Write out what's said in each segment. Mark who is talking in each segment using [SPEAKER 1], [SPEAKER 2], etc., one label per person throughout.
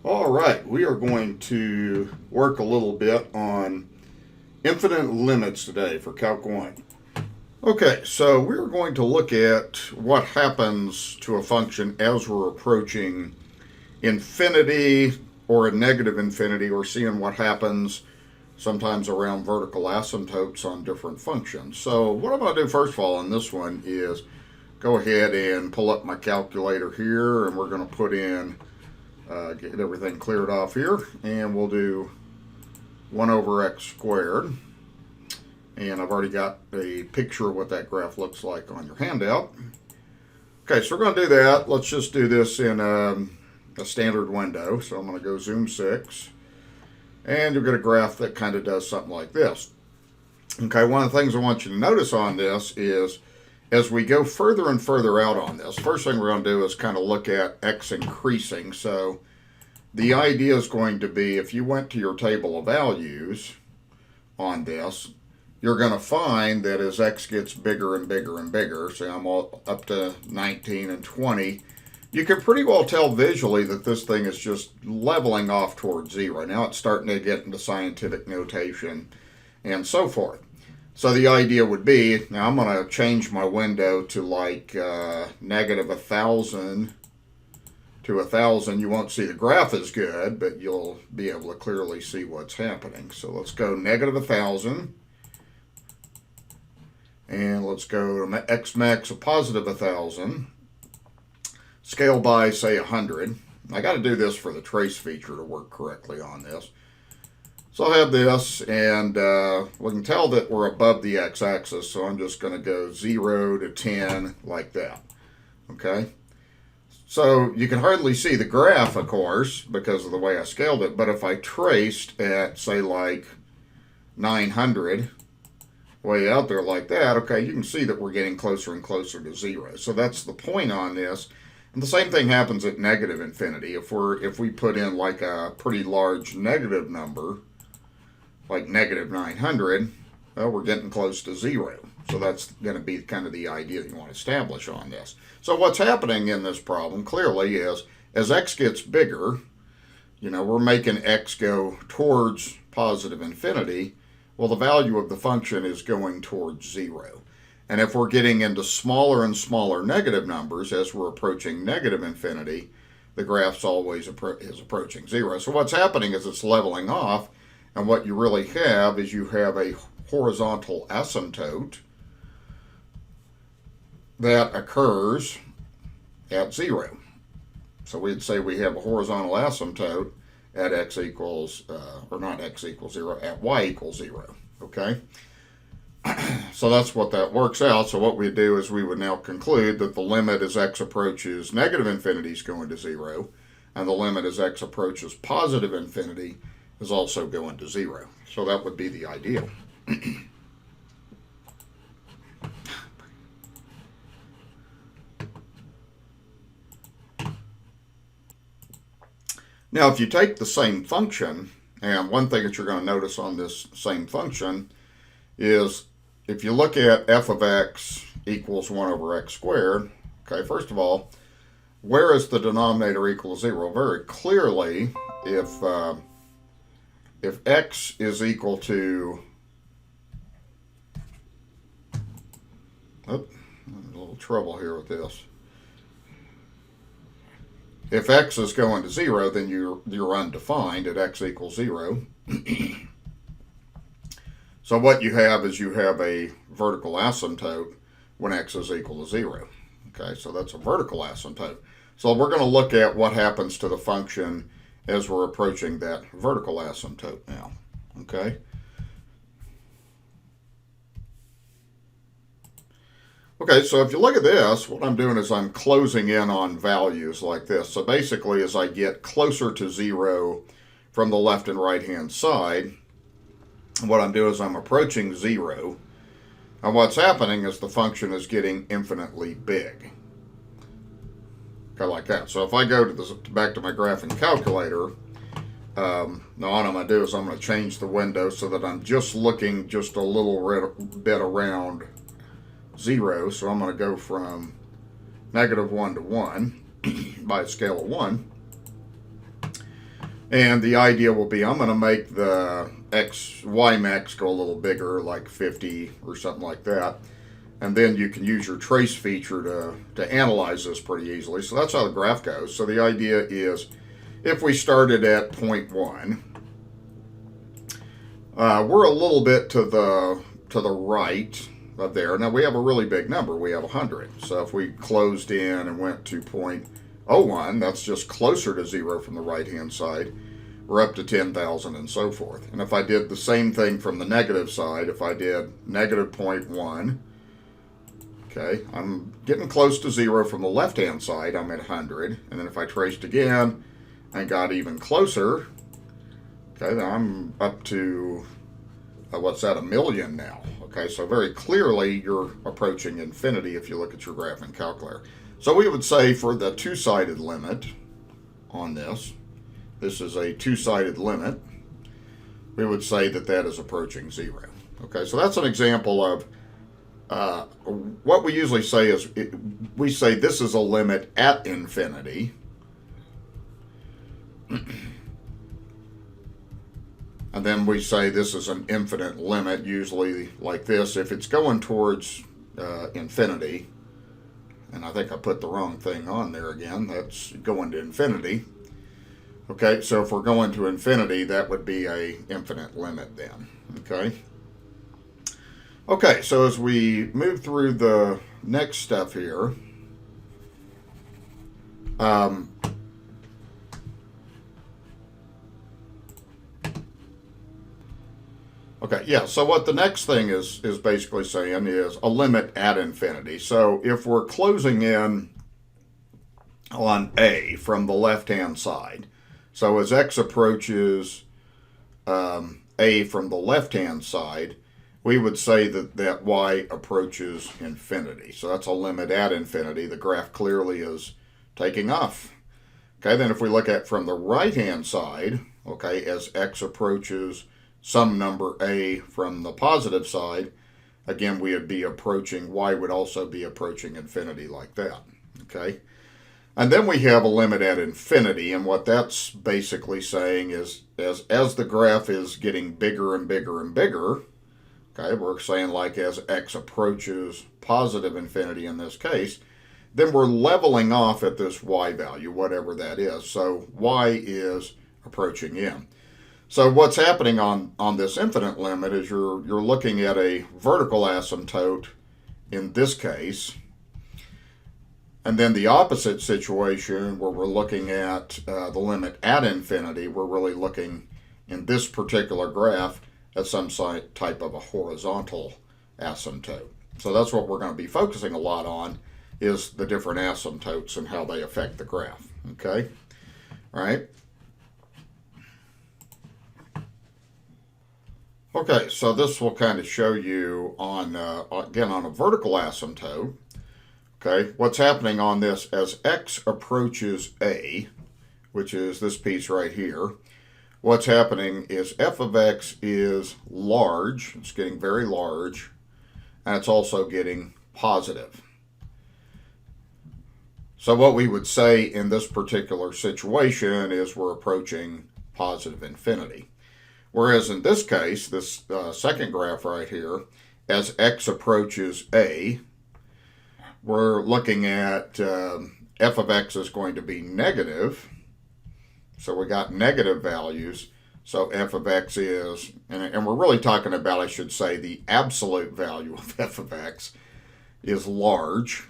[SPEAKER 1] All right, we are going to work a little bit on infinite limits today for Calc 1. Okay, so we're going to look at what happens to a function as we're approaching infinity or a negative infinity, or seeing what happens sometimes around vertical asymptotes on different functions. So what I'm going to do first of all on this one is go ahead and pull up my calculator here, and we're going to put in get everything cleared off here, and we'll do 1 over x squared. And I've already got a picture of what that graph looks like on your handout. Okay, so we're going to do that. Let's just do this in a standard window. So I'm going to go zoom 6, and you'll get a graph that kind of does something like this. Okay, one of the things I want you to notice on this is as we go further and further out on this, first thing we're going to do is kind of look at x increasing. So the idea is going to be, if you went to your table of values on this, you're going to find that as x gets bigger and bigger and bigger, say I'm all up to 19 and 20, you can pretty well tell visually that this thing is just leveling off towards 0. Now it's starting to get into scientific notation and so forth. So the idea would be, now I'm going to change my window to like negative 1,000 to 1,000. You won't see the graph as good, but you'll be able to clearly see what's happening. So let's go negative 1,000. And let's go to x max of positive 1,000. Scale by, say, 100. I got to do this for the trace feature to work correctly on this. So I'll have this, and we can tell that we're above the x-axis, so I'm just going to go 0 to 10 like that. Okay? So you can hardly see the graph, of course, because of the way I scaled it, but if I traced at, say, like 900, way out there like that, okay, you can see that we're getting closer and closer to 0. So that's the point on this. And the same thing happens at negative infinity. If we put in like a pretty large negative number, like negative 900, well, we're getting close to 0. So that's going to be kind of the idea that you want to establish on this. So what's happening in this problem clearly is as x gets bigger, we're making x go towards positive infinity. Well, the value of the function is going towards 0. And if we're getting into smaller and smaller negative numbers as we're approaching negative infinity, the graph's always is approaching 0. So what's happening is it's leveling off, and what you really have is you have a horizontal asymptote that occurs at 0. So we'd say we have a horizontal asymptote at x equals, or not x equals 0, at y equals 0. Okay? So that's what that works out. So what we do is we would now conclude that the limit as x approaches negative infinity is going to 0, and the limit as x approaches positive infinity is also going to 0. So that would be the ideal. Now, if you take the same function, and one thing that you're going to notice on this same function is if you look at f of x equals 1 over x squared, okay, first of all, where is the denominator equal to 0? Very clearly, if x is equal to, I'm a little trouble here with this. If x is going to 0, then you're undefined at x equals 0. So what you have is you have a vertical asymptote when x is equal to 0. Okay, so that's a vertical asymptote. So we're going to look at what happens to the function as we're approaching that vertical asymptote now. Okay. Okay, so if you look at this, what I'm doing is I'm closing in on values like this. So basically, as I get closer to 0 from the left and right hand side, what I'm doing is I'm approaching 0. And what's happening is the function is getting infinitely big. Okay, like that. So if I go to this, back to my graphing calculator, now what I'm going to do is I'm going to change the window so that I'm just looking just a little bit around 0. So I'm going to go from negative 1 to 1 by a scale of 1. And the idea will be I'm going to make the y max go a little bigger, like 50 or something like that. And then you can use your trace feature to analyze this pretty easily. So that's how the graph goes. So the idea is if we started at 0.1, we're a little bit to the right of there. Now we have a really big number. We have 100. So if we closed in and went to 0.01, that's just closer to 0 from the right-hand side. We're up to 10,000 and so forth. And if I did the same thing from the negative side, if I did negative 0.1, okay, I'm getting close to 0 from the left-hand side. I'm at 100. And then if I traced again and got even closer, okay, then I'm up to, what's that, 1,000,000 now. Okay, so very clearly you're approaching infinity if you look at your graph in calculator. So we would say for the two-sided limit on this is a two-sided limit, we would say that that is approaching 0. Okay, so that's an example of what we usually say is we say this is a limit at infinity. And then we say this is an infinite limit, usually like this. If it's going towards infinity, and I think I put the wrong thing on there again, that's going to infinity. Okay, so if we're going to infinity, that would be a infinite limit then. Okay. Okay, so as we move through the next stuff here, okay, yeah, so what the next thing is basically saying is a limit at infinity. So if we're closing in on A from the left-hand side, so as x approaches A from the left-hand side, we would say that y approaches infinity. So that's a limit at infinity. The graph clearly is taking off. Okay, then if we look at from the right-hand side, okay, as x approaches some number a from the positive side, again, we would be approaching, y would also be approaching infinity like that. Okay, and then we have a limit at infinity, and what that's basically saying is as the graph is getting bigger and bigger and bigger, okay, we're saying like as x approaches positive infinity in this case, then we're leveling off at this y value, whatever that is. So y is approaching m. So what's happening on this infinite limit is you're looking at a vertical asymptote in this case, and then the opposite situation where we're looking at the limit at infinity, we're really looking in this particular graph at some type of a horizontal asymptote. So that's what we're going to be focusing a lot on, is the different asymptotes and how they affect the graph. Okay, all right. Okay, so this will kind of show you on, again, on a vertical asymptote, okay, what's happening on this as x approaches A, which is this piece right here. What's happening is f of x is large, it's getting very large, and it's also getting positive. So what we would say in this particular situation is we're approaching positive infinity. Whereas in this case, this second graph right here, as x approaches A, we're looking at f of x is going to be negative. So we got negative values. So f of x is, and we're really talking about, I should say, the absolute value of f of x is large.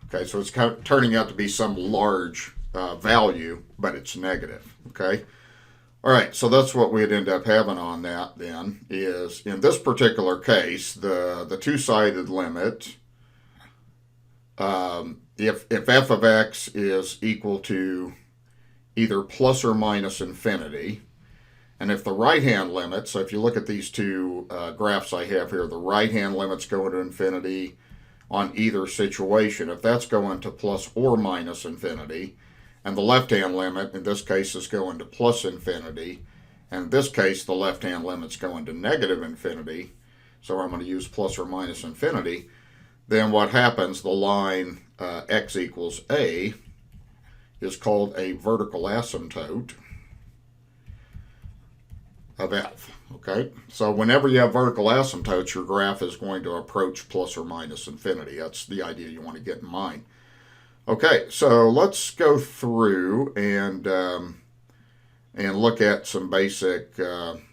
[SPEAKER 1] Okay, so it's kind of turning out to be some large value, but it's negative. Okay. All right, so that's what we'd end up having on that then, is in this particular case, the two-sided limit, if f of x is equal to either plus or minus infinity, and if the right-hand limit, so if you look at these two graphs I have here, the right-hand limit's going to infinity on either situation. If that's going to plus or minus infinity, and the left-hand limit, in this case, is going to plus infinity. And in this case, the left-hand limit's going to negative infinity. So I'm going to use plus or minus infinity. Then what happens, the line x equals A is called a vertical asymptote. of f. Okay, so whenever you have vertical asymptotes, your graph is going to approach plus or minus infinity. That's the idea you want to get in mind. Okay, so let's go through and look at some basic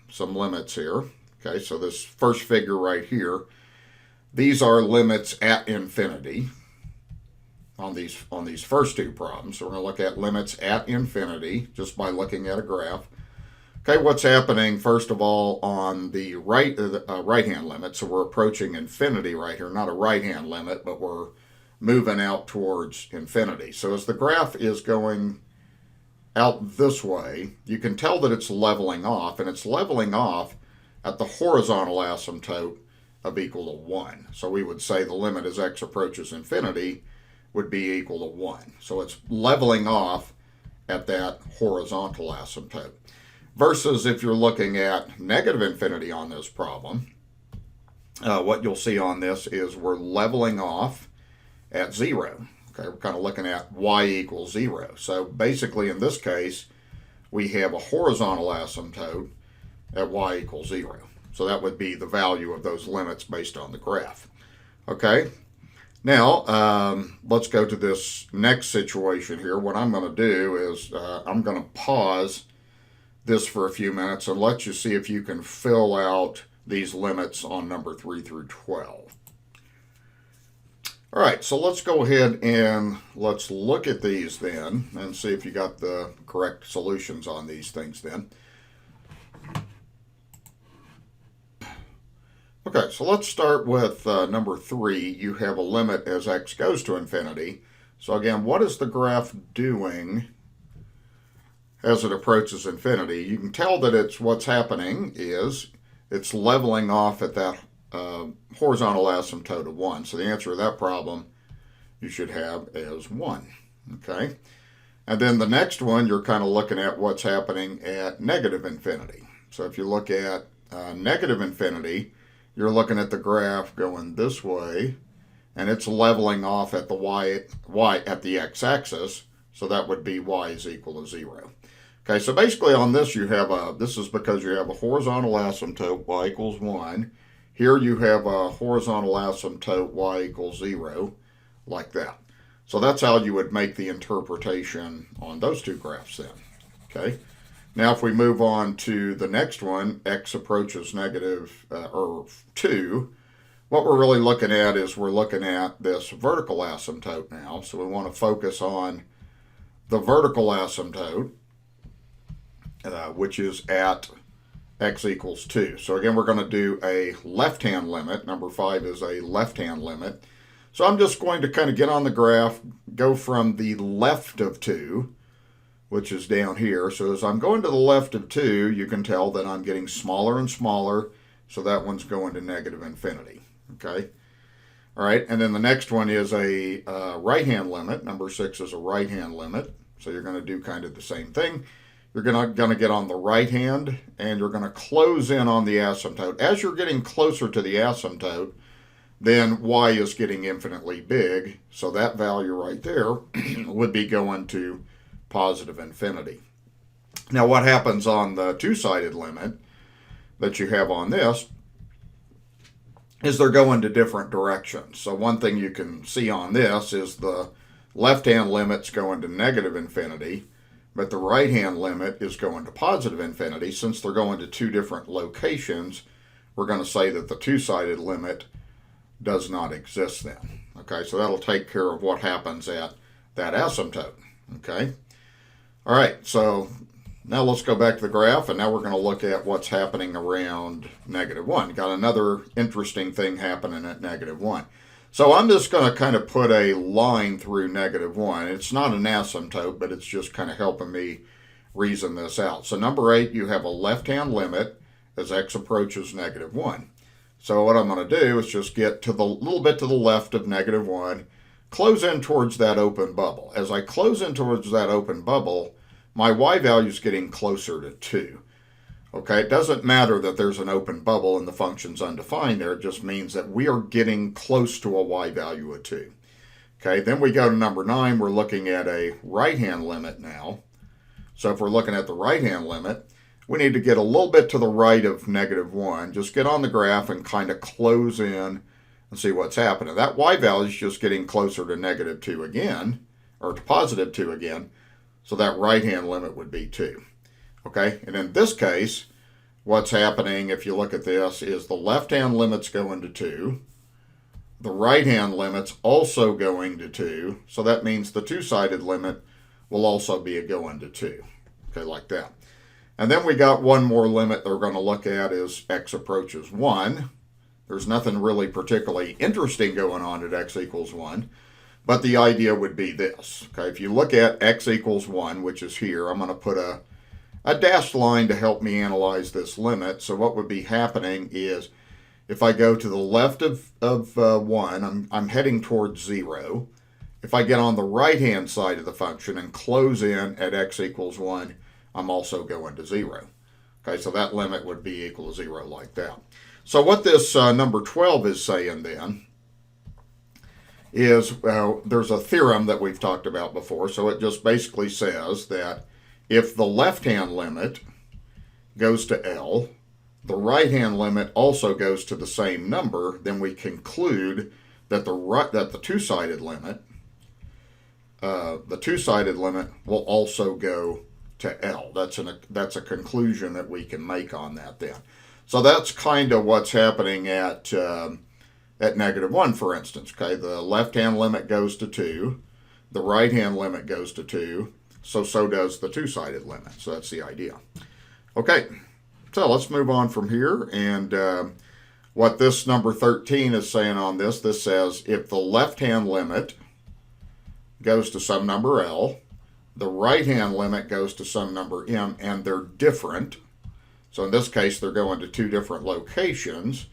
[SPEAKER 1] some limits here. Okay, so this first figure right here, these are limits at infinity on these first two problems. So we're going to look at limits at infinity just by looking at a graph. Okay, what's happening first of all on the right-hand limit? So we're approaching infinity right here, not a right-hand limit, but we're moving out towards infinity. So as the graph is going out this way, you can tell that it's leveling off, and it's leveling off at the horizontal asymptote of equal to 1. So we would say the limit as x approaches infinity would be equal to 1. So it's leveling off at that horizontal asymptote. Versus if you're looking at negative infinity on this problem, what you'll see on this is we're leveling off at 0. Okay, we're kind of looking at y equals 0. So basically in this case, we have a horizontal asymptote at y equals 0. So that would be the value of those limits based on the graph. Okay, now let's go to this next situation here. What I'm going to do is I'm going to pause this for a few minutes and let you see if you can fill out these limits on number 3 through 12. All right, so let's go ahead and let's look at these then and see if you got the correct solutions on these things then. Okay, so let's start with number 3. You have a limit as x goes to infinity. So again, what is the graph doing as it approaches infinity? You can tell that it's what's happening is it's leveling off at that horizontal asymptote of 1. So the answer to that problem you should have as 1. Okay, and then the next one you're kind of looking at what's happening at negative infinity. So if you look at negative infinity, you're looking at the graph going this way, and it's leveling off at the y at the x-axis. So that would be y is equal to 0. Okay, so basically on this you have this is because you have a horizontal asymptote y equals 1. Here you have a horizontal asymptote y equals 0, like that. So that's how you would make the interpretation on those two graphs then. Okay, now if we move on to the next one, x approaches negative or 2, what we're really looking at is we're looking at this vertical asymptote now. So we want to focus on the vertical asymptote, which is at x equals 2. So again, we're going to do a left-hand limit. Number 5 is a left-hand limit. So I'm just going to kind of get on the graph, go from the left of 2, which is down here. So as I'm going to the left of 2, you can tell that I'm getting smaller and smaller. So that one's going to negative infinity. Okay. All right. And then the next one is a right-hand limit. Number 6 is a right-hand limit. So you're going to do kind of the same thing. You're going to get on the right hand, and you're going to close in on the asymptote. As you're getting closer to the asymptote, then y is getting infinitely big. So that value right there would be going to positive infinity. Now what happens on the two-sided limit that you have on this is they're going to different directions. So one thing you can see on this is the left-hand limit's going to negative infinity, but the right-hand limit is going to positive infinity. Since they're going to two different locations, we're going to say that the two-sided limit does not exist then. Okay, so that'll take care of what happens at that asymptote. Okay, all right, so now let's go back to the graph, and now we're going to look at what's happening around negative 1. Got another interesting thing happening at negative 1. So I'm just going to kind of put a line through negative 1. It's not an asymptote, but it's just kind of helping me reason this out. So number 8, you have a left-hand limit as x approaches negative 1. So what I'm going to do is just get to the little bit to the left of negative 1, close in towards that open bubble. As I close in towards that open bubble, my y value is getting closer to 2. Okay, it doesn't matter that there's an open bubble and the function's undefined there. It just means that we are getting close to a y value of 2. Okay, then we go to number 9. We're looking at a right-hand limit now. So if we're looking at the right-hand limit, we need to get a little bit to the right of -1. Just get on the graph and kind of close in and see what's happening. That y value is just getting closer to -2 again, or to +2 again. So that right-hand limit would be 2. Okay, and in this case, what's happening, if you look at this, is the left-hand limit's going to 2. The right-hand limit's also going to 2. So that means the two-sided limit will also be going to 2. Okay, like that. And then we got one more limit that we're going to look at is x approaches 1. There's nothing really particularly interesting going on at x equals 1. But the idea would be this. Okay, if you look at x equals 1, which is here, I'm going to put a dashed line to help me analyze this limit. So what would be happening is if I go to the left of 1, I'm heading towards 0. If I get on the right-hand side of the function and close in at x equals 1, I'm also going to 0. Okay, so that limit would be equal to 0 like that. So what this number 12 is saying then is, there's a theorem that we've talked about before. So it just basically says that if the left-hand limit goes to L, the right-hand limit also goes to the same number, then we conclude that the two-sided limit will also go to L. That's a conclusion that we can make on that then. So that's kind of what's happening at -1, for instance. Okay, the left-hand limit goes to 2, the right-hand limit goes to 2, so does the two-sided limit. So that's the idea. Okay, so let's move on from here. And what this number 13 is saying on this says if the left-hand limit goes to some number L, the right-hand limit goes to some number M, and they're different. So in this case, they're going to two different locations.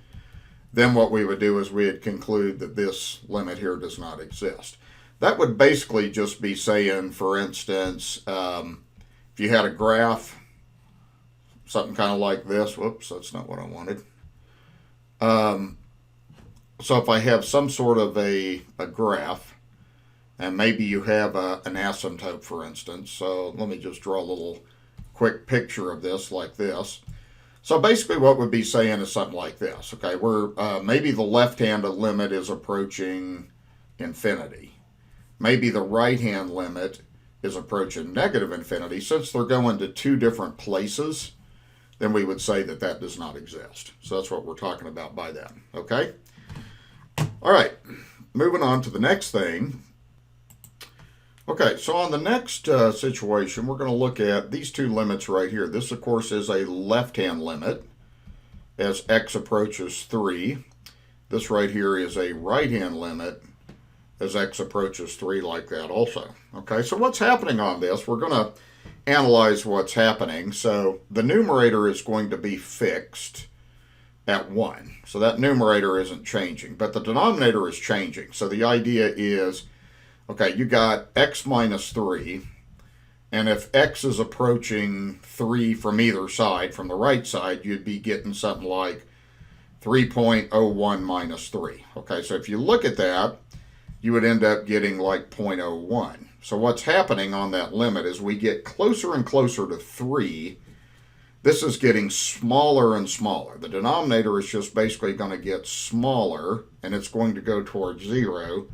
[SPEAKER 1] Then what we would do is we'd conclude that this limit here does not exist. That would basically just be saying, for instance, if you had a graph, something kind of like this. Whoops, that's not what I wanted. So if I have some sort of a graph, and maybe you have an asymptote, for instance. So let me just draw a little quick picture of this like this. So basically what we'd be saying is something like this. Okay, where maybe the left-hand limit is approaching infinity. Maybe the right-hand limit is approaching -infinity. Since they're going to two different places, then we would say that that does not exist. So that's what we're talking about by that. Okay? All right, moving on to the next thing. Okay, so on the next situation, we're going to look at these two limits right here. This, of course, is a left-hand limit as x approaches 3. This right here is a right-hand limit as x approaches 3 like that also. Okay, so what's happening on this? We're going to analyze what's happening. So the numerator is going to be fixed at 1. So that numerator isn't changing, but the denominator is changing. So the idea is, okay, you got x minus 3, and if x is approaching 3 from either side, from the right side, you'd be getting something like 3.01 minus 3. Okay, so if you look at that, you would end up getting like 0.01. So what's happening on that limit is we get closer and closer to 3. This is getting smaller and smaller. The denominator is just basically going to get smaller, and it's going to go towards 0.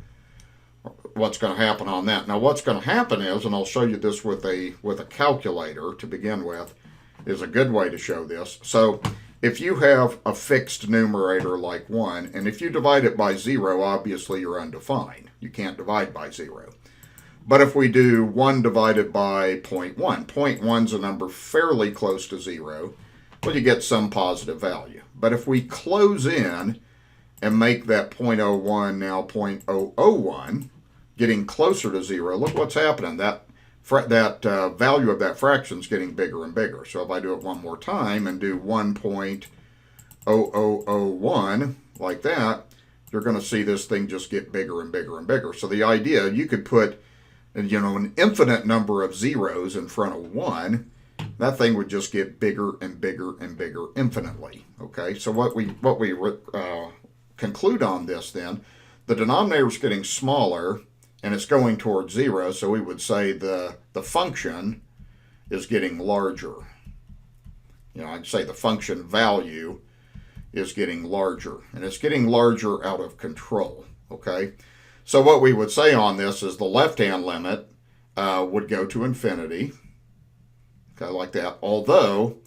[SPEAKER 1] What's going to happen on that? Now what's going to happen is, and I'll show you this with a calculator to begin with, is a good way to show this. So if you have a fixed numerator like 1, and if you divide it by 0, obviously you're undefined. You can't divide by 0. But if we do 1 divided by 0.1, 0.1's a number fairly close to 0, well, you get some positive value. But if we close in and make that 0.01 now 0.001, getting closer to 0, look what's happening. That value of that fraction is getting bigger and bigger. So if I do it one more time and do 1.0001 like that, you're going to see this thing just get bigger and bigger and bigger. So the idea, you could put an infinite number of zeros in front of 1, that thing would just get bigger and bigger and bigger infinitely. Okay, so what we conclude on this then, the denominator is getting smaller and it's going towards 0, so we would say the function is getting larger. I'd say the function value is getting larger, and it's getting larger out of control, okay? So what we would say on this is the left-hand limit would go to infinity, okay, like that, although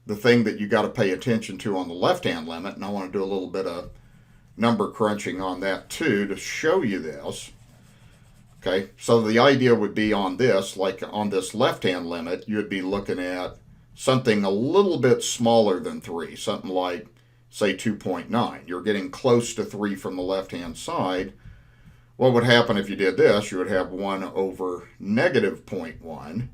[SPEAKER 1] the thing that you got to pay attention to on the left-hand limit, and I want to do a little bit of number crunching on that too to show you this, okay? So the idea would be on this, like on this left-hand limit, you'd be looking at something a little bit smaller than 3, something like, say, 2.9. You're getting close to 3 from the left-hand side. What would happen if you did this? You would have 1 over negative 0.1.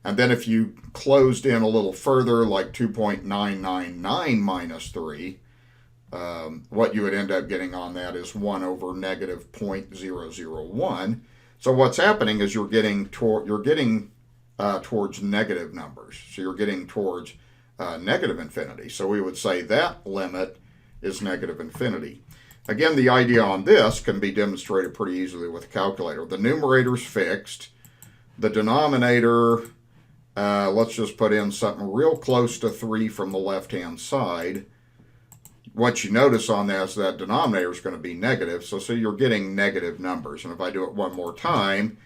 [SPEAKER 1] And then if you closed in a little further, like 2.999 minus 3, what you would end up getting on that is 1 over negative 0.001. So what's happening is you're getting towards negative numbers. So you're getting towards negative infinity. So we would say that limit is negative infinity. Again, the idea on this can be demonstrated pretty easily with a calculator. The numerator's fixed. The denominator, let's just put in something real close to 3 from the left-hand side. What you notice on that is that denominator is going to be negative, so you're getting negative numbers. And if I do it one more time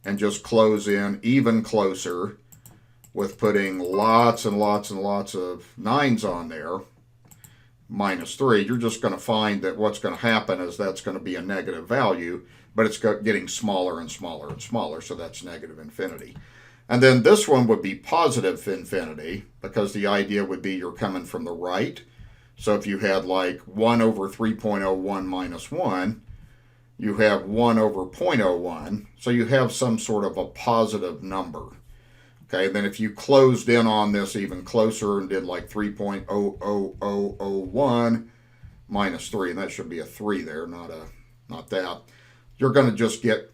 [SPEAKER 1] and just close in even closer with putting lots and lots and lots of 9s on there, minus 3, you're just going to find that what's going to happen is that's going to be a negative value, but it's getting smaller and smaller and smaller, so that's negative infinity. And then this one would be positive infinity, because the idea would be you're coming from the right. So if you had like 1 over 3.01 minus 1, you have 1 over 0.01, so you have some sort of a positive number. Okay, then if you closed in on this even closer and did like 3.00001 minus 3, and that should be a 3 there, not that, you're going to just get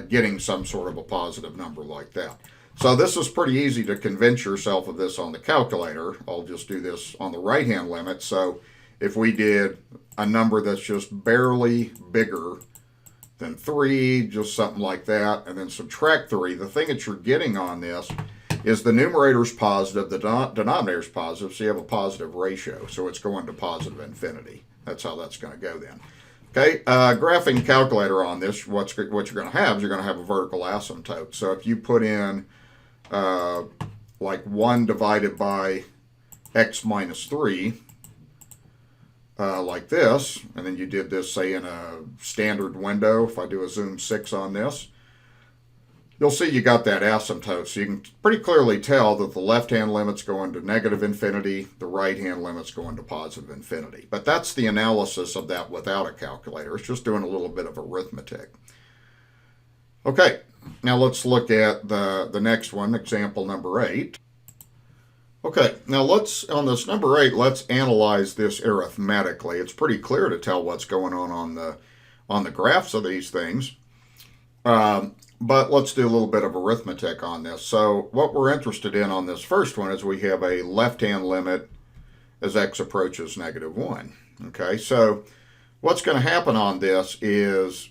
[SPEAKER 1] getting some sort of a positive number like that. So this is pretty easy to convince yourself of this on the calculator. I'll just do this on the right-hand limit. So if we did a number that's just barely bigger than 3, just something like that, and then subtract 3, the thing that you're getting on this is the numerator's positive, the denominator's positive, so you have a positive ratio, so it's going to positive infinity. That's how that's going to go then. Okay, graphing calculator on this, what you're going to have is you're going to have a vertical asymptote. So if you put in like 1 divided by x minus 3, like this, and then you did this, say, in a standard window. If I do a zoom 6 on this, you'll see you got that asymptote. So you can pretty clearly tell that the left-hand limit's going to negative infinity, the right-hand limit's going to positive infinity. But that's the analysis of that without a calculator. It's just doing a little bit of arithmetic. Okay, now let's look at the next one, example number 8. Okay, now on this number 8, let's analyze this arithmetically. It's pretty clear to tell what's going on the graphs of these things. But let's do a little bit of arithmetic on this. So what we're interested in on this first one is we have a left-hand limit as x approaches negative 1. Okay, so what's going to happen on this is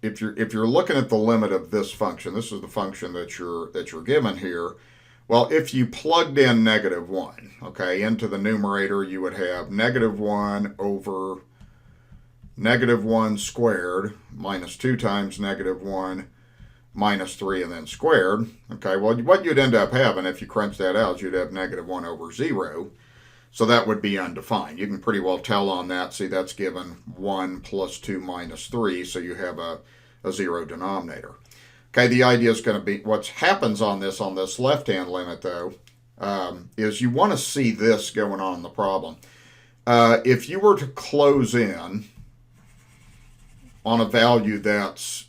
[SPEAKER 1] if you're looking at the limit of this function, this is the function that you're given here. Well, if you plugged in negative 1, okay, into the numerator, you would have negative 1 over negative 1 squared minus 2 times negative 1 minus 3 and then squared. Okay, well, what you'd end up having if you crunch that out is you'd have negative 1 over 0. So that would be undefined. You can pretty well tell on that. See, that's given 1 plus 2 minus 3, so you have a 0 denominator. Okay, the idea is going to be, what happens on this left-hand limit, though, is you want to see this going on in the problem. If you were to close in on a value that's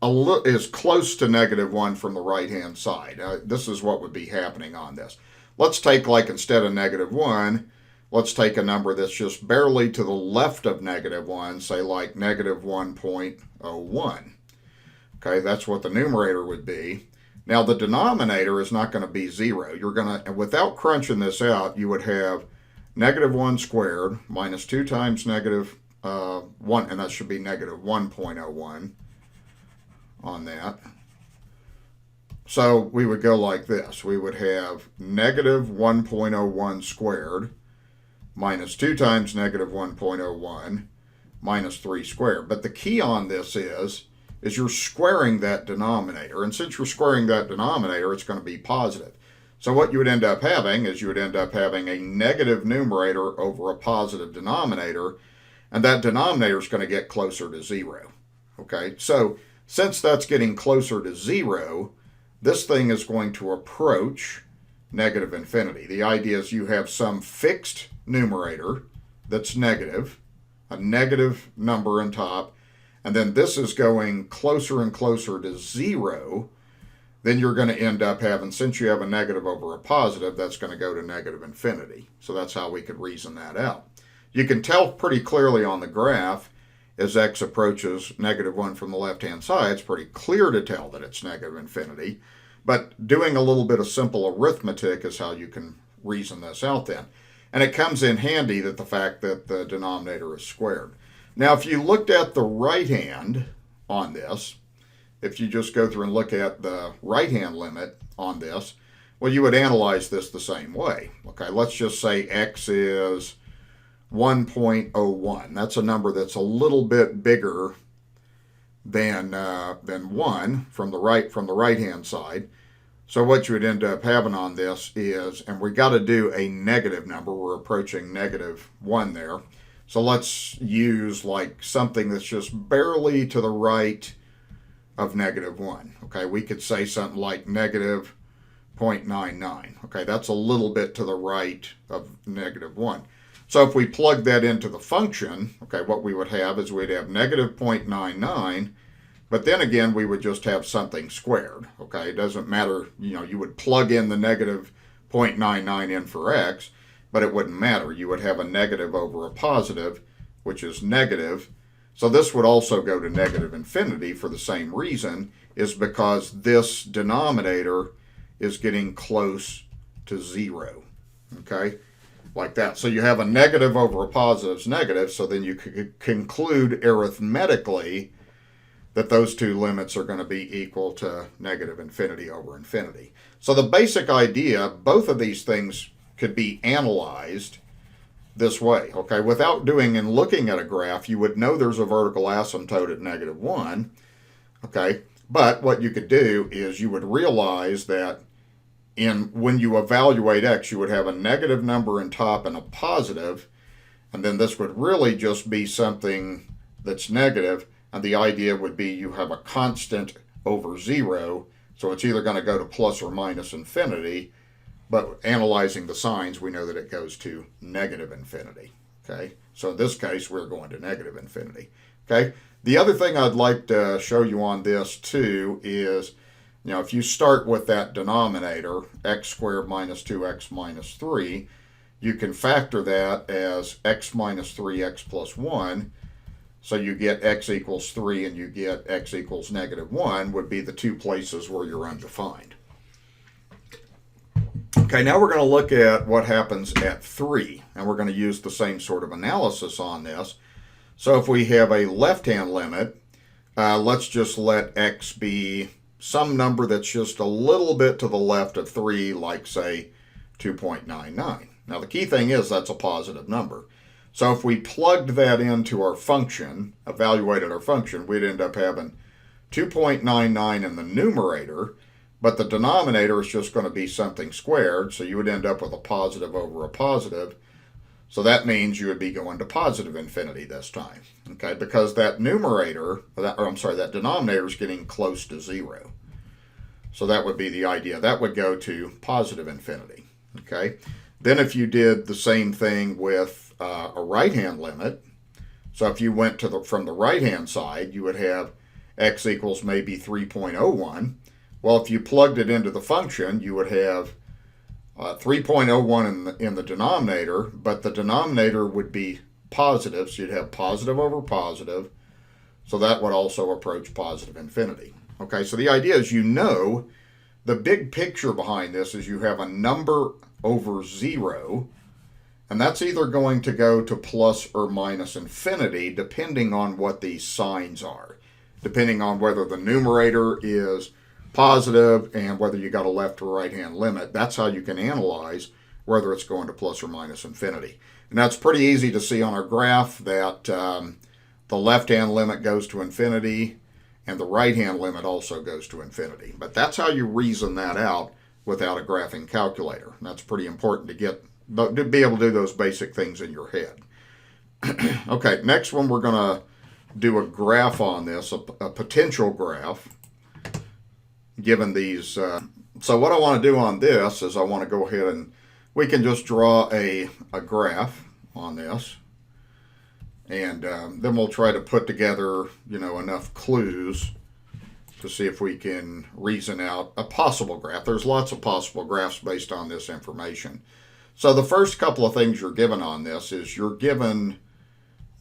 [SPEAKER 1] is close to negative 1 from the right-hand side, this is what would be happening on this. Let's take, like, instead of negative 1, let's take a number that's just barely to the left of negative 1, say like negative 1.01. Okay, that's what the numerator would be. Now the denominator is not going to be 0. You're going to, without crunching this out, you would have negative 1 squared minus 2 times negative 1, and that should be negative 1.01 on that. So we would go like this. We would have negative 1.01 squared minus 2 times negative 1.01 minus 3 squared. But the key on this is you're squaring that denominator. And since you're squaring that denominator, it's going to be positive. So what you would end up having is you would end up having a negative numerator over a positive denominator, and that denominator is going to get closer to 0. Okay, so since that's getting closer to 0, this thing is going to approach negative infinity. The idea is you have some fixed numerator that's negative, a negative number on top, and then this is going closer and closer to 0. Then you're going to end up having, since you have a negative over a positive, that's going to go to negative infinity. So that's how we could reason that out. You can tell pretty clearly on the graph as x approaches negative 1 from the left-hand side, it's pretty clear to tell that it's negative infinity. But doing a little bit of simple arithmetic is how you can reason this out then. And it comes in handy that the fact that the denominator is squared. Now, if you looked at the right hand on this, if you just go through and look at the right-hand limit on this, well, you would analyze this the same way. Okay, let's just say x is 1.01. That's a number that's a little bit bigger than 1 from the right-hand side. So what you would end up having on this is, and we got to do a negative number. We're approaching negative 1 there. So let's use like something that's just barely to the right of negative 1. Okay, we could say something like negative 0.99. Okay, that's a little bit to the right of negative 1. So if we plug that into the function, okay, what we would have is we'd have negative 0.99, but then again, we would just have something squared. Okay, it doesn't matter, you would plug in the negative 0.99 in for x, but it wouldn't matter. You would have a negative over a positive, which is negative. So this would also go to negative infinity for the same reason, is because this denominator is getting close to 0. Okay, like that. So you have a negative over a positive is negative, so then you could conclude arithmetically that those two limits are going to be equal to negative infinity over infinity. So the basic idea, both of these things could be analyzed this way, okay? Without doing and looking at a graph, you would know there's a vertical asymptote at negative 1, okay? But what you could do is you would realize that when you evaluate x, you would have a negative number in top and a positive, and then this would really just be something that's negative, and the idea would be you have a constant over 0, so it's either going to go to plus or minus infinity, but analyzing the signs, we know that it goes to negative infinity, okay? So in this case, we're going to negative infinity, okay? The other thing I'd like to show you on this too is, if you start with that denominator, x squared minus 2x minus 3, you can factor that as x minus 3x plus 1, so you get x equals 3 and you get x equals negative 1 would be the two places where you're undefined. Okay, now we're going to look at what happens at 3, and we're going to use the same sort of analysis on this. So if we have a left-hand limit, let's just let x be some number that's just a little bit to the left of 3, like, say, 2.99. Now, the key thing is that's a positive number. So if we plugged that into our function, evaluated our function, we'd end up having 2.99 in the numerator, but the denominator is just going to be something squared, so you would end up with a positive over a positive. So that means you would be going to positive infinity this time, okay? Because that that denominator is getting close to 0. So that would be the idea. That would go to positive infinity, okay? Then if you did the same thing with a right-hand limit, so if you went from the right-hand side, you would have x equals maybe 3.01. Well, if you plugged it into the function, you would have 3.01 in the denominator, but the denominator would be positive, so you'd have positive over positive, so that would also approach positive infinity. Okay, so the idea is the big picture behind this is you have a number over 0, and that's either going to go to plus or minus infinity depending on what these signs are, depending on whether the numerator is positive, and whether you got a left or right hand limit. That's how you can analyze whether it's going to plus or minus infinity. And that's pretty easy to see on our graph that the left hand limit goes to infinity and the right hand limit also goes to infinity. But that's how you reason that out without a graphing calculator. And that's pretty important to be able to do those basic things in your head. Okay, next one we're going to do a graph on this, a potential graph, given these. So what I want to do on this is I want to go ahead and we can just draw a graph on this. And then we'll try to put together, enough clues to see if we can reason out a possible graph. There's lots of possible graphs based on this information. So the first couple of things you're given on this is you're given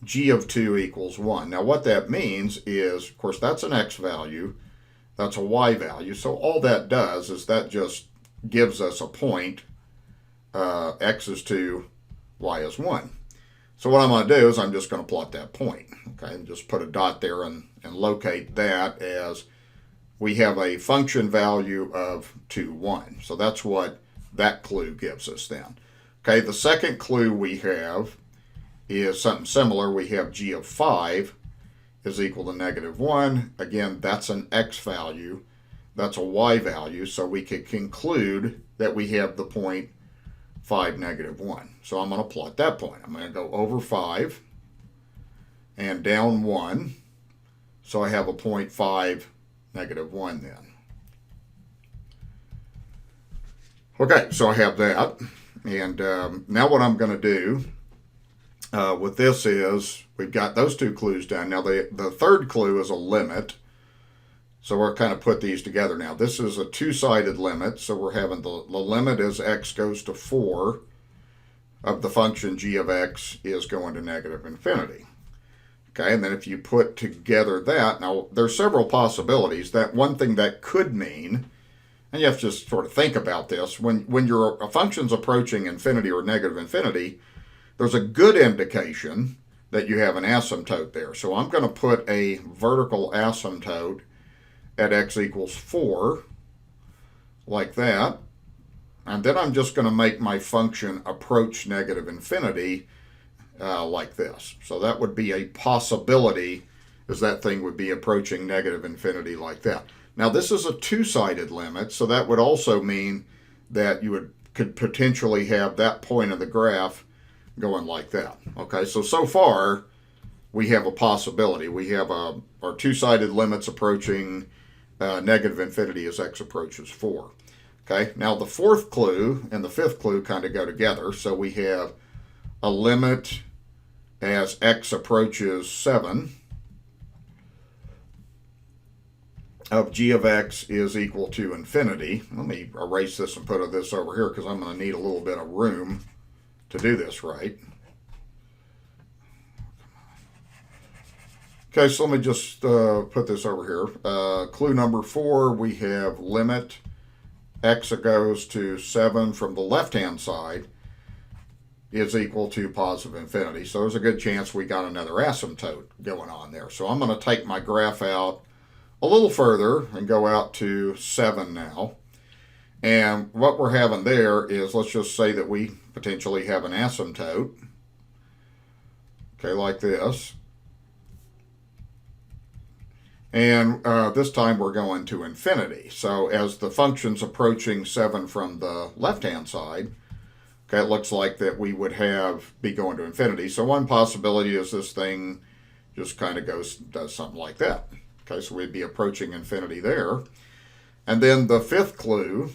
[SPEAKER 1] g of 2 equals 1. Now what that means is, of course, that's an x value, that's a y value. So all that does is that just gives us a point. X is 2, y is 1. So what I'm going to do is I'm just going to plot that point, okay, and just put a dot there and locate that as we have a function value of 2, 1. So that's what that clue gives us then. Okay, the second clue we have is something similar. We have g of 5 is equal to negative 1. Again, that's an x value. That's a y value. So we could conclude that we have the point 5, negative 1. So I'm going to plot that point. I'm going to go over 5 and down 1. So I have a point 5, negative 1 then. Okay, so I have that. And now what I'm going to do with this is we've got those two clues down. Now the third clue is a limit. So we'll kind of put these together now. This is a two-sided limit. So we're having the limit as x goes to 4 of the function g of x is going to negative infinity. Okay, and then if you put together that, now there's several possibilities. That one thing that could mean, and you have to just sort of think about this, when your function's approaching infinity or negative infinity, there's a good indication that you have an asymptote there. So I'm going to put a vertical asymptote at x equals 4, like that. And then I'm just going to make my function approach negative infinity like this. So that would be a possibility, is that thing would be approaching negative infinity like that. Now this is a two-sided limit, so that would also mean that you could potentially have that point of the graph going like that. Okay, so far we have a possibility. We have our two-sided limits approaching negative infinity as x approaches 4. Okay, now the fourth clue and the fifth clue kind of go together. So we have a limit as x approaches 7 of g of x is equal to infinity. Let me erase this and put this over here because I'm going to need a little bit of room to do this right. Okay, so let me just put this over here. Clue number 4, we have limit x goes to 7 from the left-hand side is equal to positive infinity. So there's a good chance we got another asymptote going on there. So I'm going to take my graph out a little further and go out to 7 now. And what we're having there is, let's just say that we potentially have an asymptote. Okay, like this. And this time we're going to infinity. So as the function's approaching 7 from the left-hand side, okay, it looks like that we would be going to infinity. So one possibility is this thing just kind of does something like that. Okay, so we'd be approaching infinity there. And then the fifth clue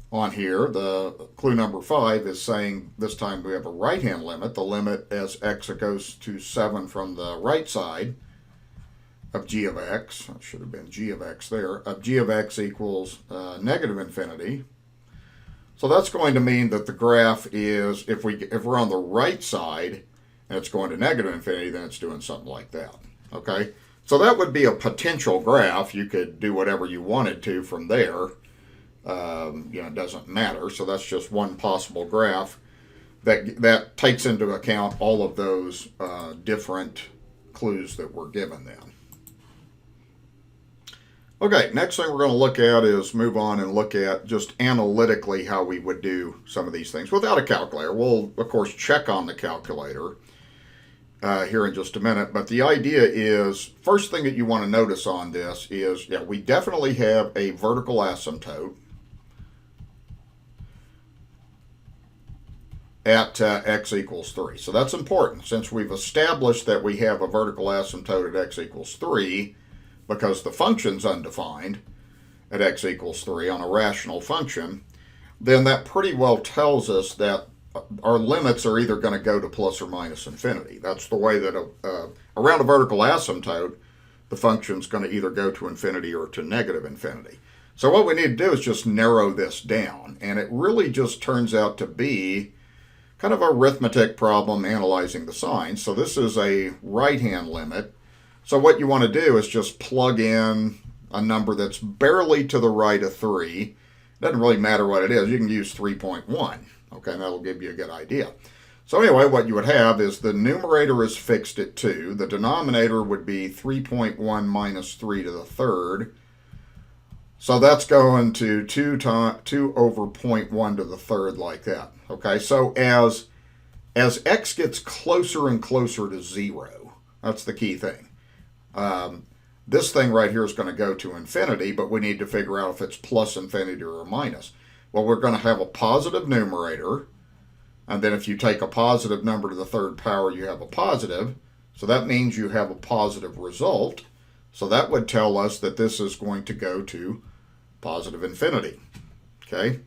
[SPEAKER 1] on here, the clue number 5, is saying this time we have a right-hand limit. The limit as x goes to 7 from the right side of g of x, that should have been g of x there, of g of x equals negative infinity. So that's going to mean that the graph is, if we're on the right side and it's going to negative infinity, then it's doing something like that. Okay, so that would be a potential graph. You could do whatever you wanted to from there. It doesn't matter. So that's just one possible graph that takes into account all of those different clues that were given then. Okay, next thing we're going to look at is move on and look at just analytically how we would do some of these things without a calculator. We'll, of course, check on the calculator here in just a minute, but the idea is, first thing that you want to notice on this is, yeah, we definitely have a vertical asymptote at x equals 3. So that's important. Since we've established that we have a vertical asymptote at x equals 3, because the function's undefined at x equals 3 on a rational function, then that pretty well tells us that our limits are either going to go to plus or minus infinity. That's the way that around a vertical asymptote, the function's going to either go to infinity or to negative infinity. So what we need to do is just narrow this down, and it really just turns out to be kind of an arithmetic problem analyzing the signs. So this is a right-hand limit. So what you want to do is just plug in a number that's barely to the right of 3. It doesn't really matter what it is. You can use 3.1. Okay, and that'll give you a good idea. So anyway, what you would have is the numerator is fixed at 2. The denominator would be 3.1 minus 3 to the third. So that's going to 2 over 0.1 to the third like that. Okay, so as x gets closer and closer to 0, that's the key thing. This thing right here is going to go to infinity, but we need to figure out if it's plus infinity or minus. Well, we're going to have a positive numerator, and then if you take a positive number to the third power, you have a positive. So that means you have a positive result. So that would tell us that this is going to go to positive infinity. Okay?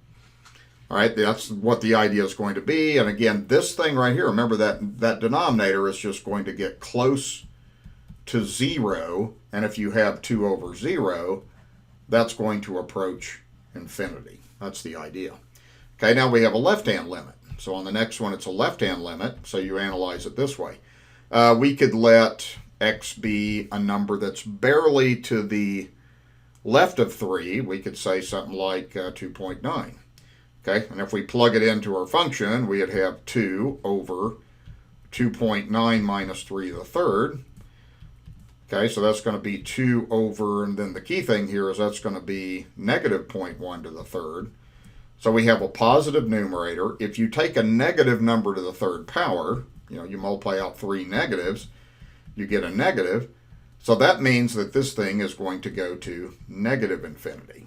[SPEAKER 1] All right, that's what the idea is going to be. And again, this thing right here, remember that denominator is just going to get close to 0, and if you have 2 over 0, that's going to approach infinity. That's the idea. Okay, now we have a left-hand limit. So on the next one, it's a left-hand limit, so you analyze it this way. We could let x be a number that's barely to the left of 3. We could say something like 2.9. Okay, and if we plug it into our function, we'd have 2 over 2.9 minus 3 to the third. Okay, so that's going to be 2 over, and then the key thing here is that's going to be negative 0.1 to the third. So we have a positive numerator. If you take a negative number to the third power, you multiply out 3 negatives, you get a negative. So that means that this thing is going to go to negative infinity.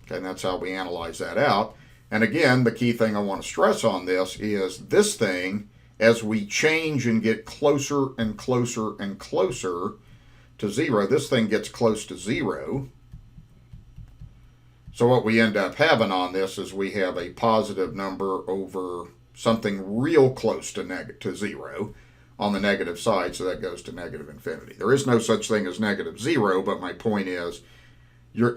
[SPEAKER 1] Okay, and that's how we analyze that out. And again, the key thing I want to stress on this is this thing, as we change and get closer and closer and closer to 0, this thing gets close to 0. So what we end up having on this is we have a positive number over something real close to 0 on the negative side, so that goes to negative infinity. There is no such thing as negative 0, but my point is,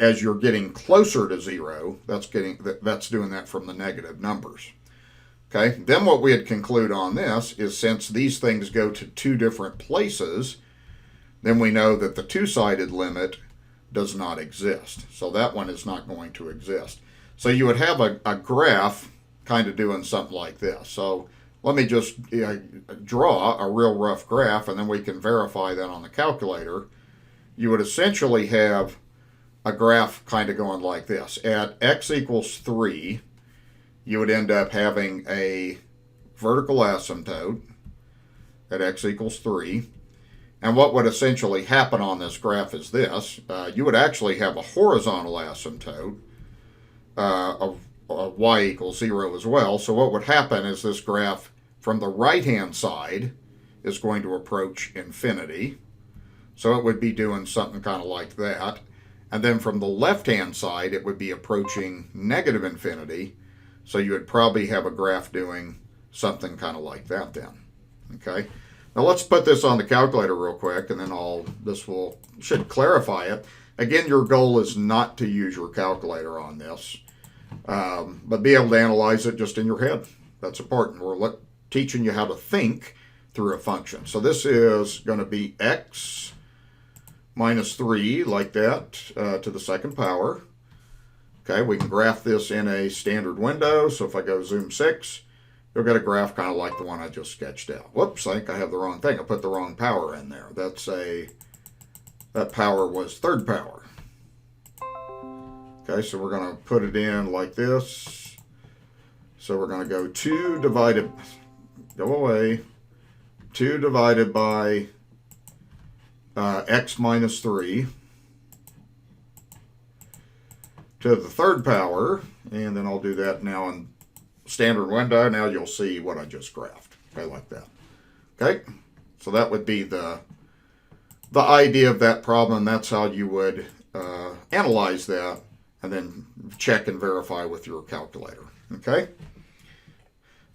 [SPEAKER 1] as you're getting closer to 0, that's doing that from the negative numbers. Okay, then what we'd conclude on this is, since these things go to 2 different places, then we know that the two-sided limit does not exist. So that one is not going to exist. So you would have a graph kind of doing something like this. So let me just draw a real rough graph, and then we can verify that on the calculator. You would essentially have a graph kind of going like this. At x equals 3, you would end up having a vertical asymptote at x equals 3. And what would essentially happen on this graph is this. You would actually have a horizontal asymptote of y equals 0 as well. So what would happen is this graph from the right-hand side is going to approach infinity. So it would be doing something kind of like that. And then from the left-hand side, it would be approaching negative infinity. So you would probably have a graph doing something kind of like that then. Okay? Now let's put this on the calculator real quick, and then should clarify it. Again, your goal is not to use your calculator on this, but be able to analyze it just in your head. That's important. We're teaching you how to think through a function. So this is going to be x minus 3, like that, to the second power. Okay, we can graph this in a standard window. So if I go zoom 6, you'll get a graph kind of like the one I just sketched out. Whoops, I think I have the wrong thing. I put the wrong power in there. That power was third power. Okay, so we're going to put it in like this. So we're going to go 2 divided, go away, 2 divided by x minus 3 to the third power, and then I'll do that now in standard window. Now you'll see what I just graphed, okay, like that. Okay, so that would be the idea of that problem. That's how you would analyze that and then check and verify with your calculator, okay?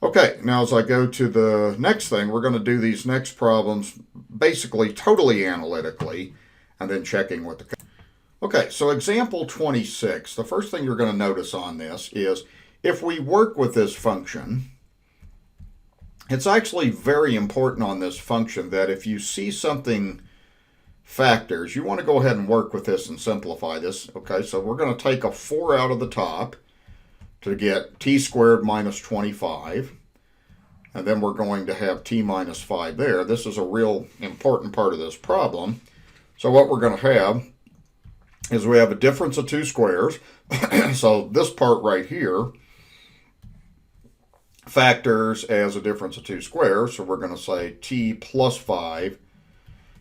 [SPEAKER 1] Okay, now as I go to the next thing, we're going to do these next problems basically totally analytically and then checking with the. Okay, so example 26, the first thing you're going to notice on this is if we work with this function, it's actually very important on this function that if you see something factors, you want to go ahead and work with this and simplify this. Okay, so we're going to take a 4 out of the top to get t squared minus 25. And then we're going to have t minus 5 there. This is a real important part of this problem. So what we're going to have is we have a difference of 2 squares. So this part right here factors as a difference of 2 squares. So we're going to say t plus 5,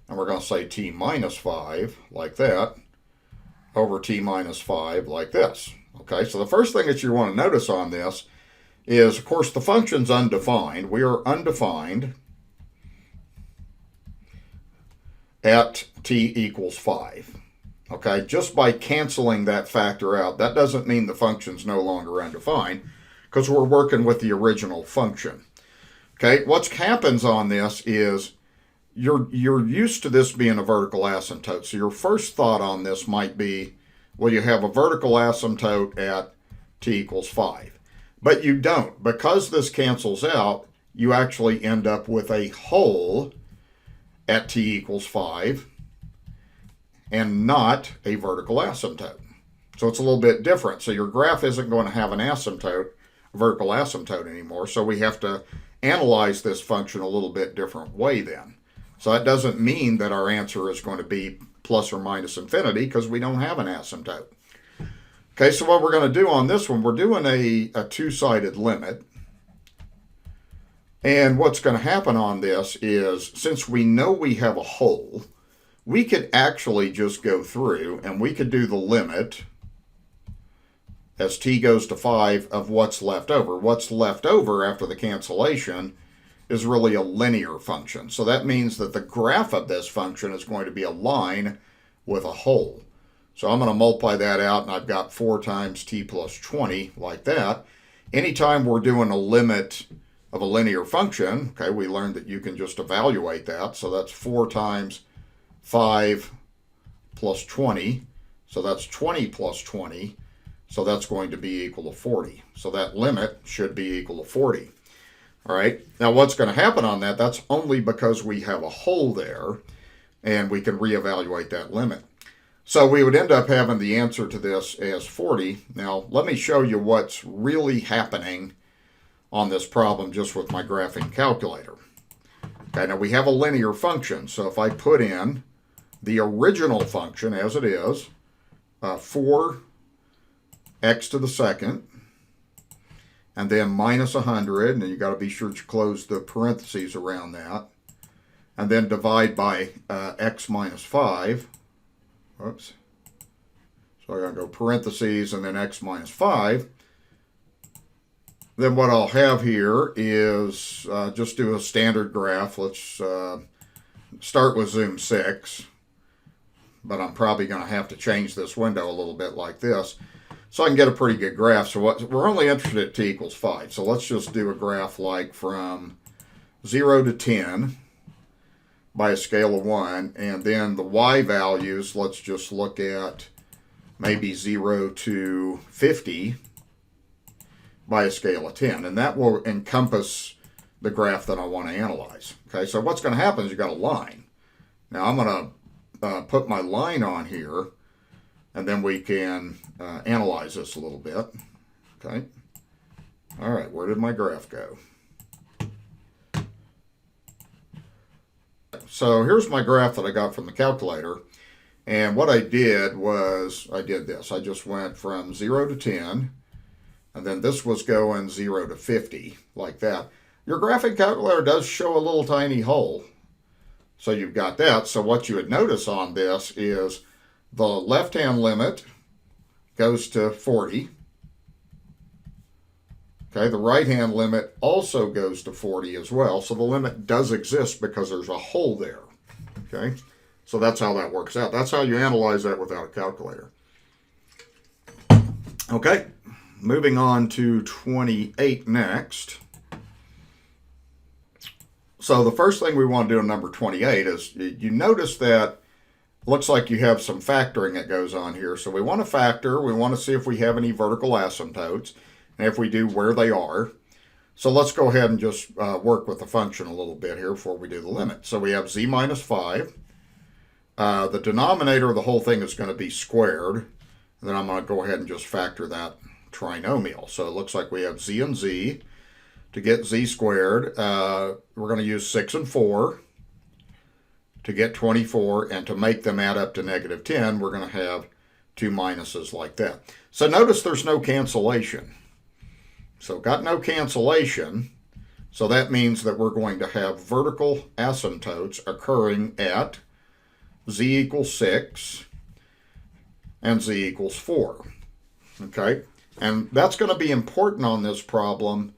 [SPEAKER 1] and we're going to say t minus 5, like that, over t minus 5, like this. Okay, so the first thing that you want to notice on this is, of course, the function's undefined. We are undefined at t equals 5. Okay, just by canceling that factor out, that doesn't mean the function's no longer undefined, because we're working with the original function. Okay, what happens on this is you're used to this being a vertical asymptote. So your first thought on this might be, well, you have a vertical asymptote at t equals 5. But you don't. Because this cancels out, you actually end up with a hole at t equals 5 and not a vertical asymptote. So it's a little bit different. So your graph isn't going to have an asymptote, a vertical asymptote anymore. So we have to analyze this function a little bit different way then. So that doesn't mean that our answer is going to be plus or minus infinity, because we don't have an asymptote. Okay, so what we're going to do on this one, we're doing a two-sided limit. And what's going to happen on this is, since we know we have a hole, we could actually just go through and we could do the limit as t goes to 5 of what's left over. What's left over after the cancellation is really a linear function. So that means that the graph of this function is going to be a line with a hole. So I'm going to multiply that out, and I've got 4 times t plus 20, like that. Anytime we're doing a limit of a linear function, okay, we learned that you can just evaluate that. So that's 4 times 5 plus 20. So that's 20 plus 20. So that's going to be equal to 40. So that limit should be equal to 40. All right. Now what's going to happen on that, that's only because we have a hole there, and we can reevaluate that limit. So we would end up having the answer to this as 40. Now let me show you what's really happening on this problem just with my graphing calculator. Okay, now we have a linear function. So if I put in the original function as it is, 4x to the second, and then minus 100, and you got to be sure to close the parentheses around that, and then divide by x minus 5. Oops. So I'm going to go parentheses and then x minus 5. Then what I'll have here is just do a standard graph. Let's start with zoom 6. But I'm probably going to have to change this window a little bit like this, so I can get a pretty good graph. So we're only interested at t equals 5. So let's just do a graph like from 0 to 10 by a scale of 1. And then the y values, let's just look at maybe 0 to 50 by a scale of 10. And that will encompass the graph that I want to analyze. Okay, so what's going to happen is you've got a line. Now I'm going to put my line on here, and then we can analyze this a little bit. Okay. All right, where did my graph go? So here's my graph that I got from the calculator. And what I did was, I did this. I just went from 0 to 10, and then this was going 0 to 50, like that. Your graphic calculator does show a little tiny hole. So you've got that. So what you would notice on this is the left-hand limit goes to 40. Okay, the right-hand limit also goes to 40 as well. So the limit does exist because there's a hole there. Okay, so that's how that works out. That's how you analyze that without a calculator. Okay, moving on to 28 next. So the first thing we want to do in number 28 is you notice that looks like you have some factoring that goes on here. So we want to factor. We want to see if we have any vertical asymptotes. And if we do, where they are. So let's go ahead and just work with the function a little bit here before we do the limit. So we have z minus 5. The denominator of the whole thing is going to be squared. And then I'm going to go ahead and just factor that trinomial. So it looks like we have z and z. To get z squared, we're going to use 6 and 4 to get 24. And to make them add up to negative 10, we're going to have two minuses like that. So notice there's no cancellation. So got no cancellation, so that means that we're going to have vertical asymptotes occurring at z equals 6 and z equals 4. Okay, and that's going to be important on this problem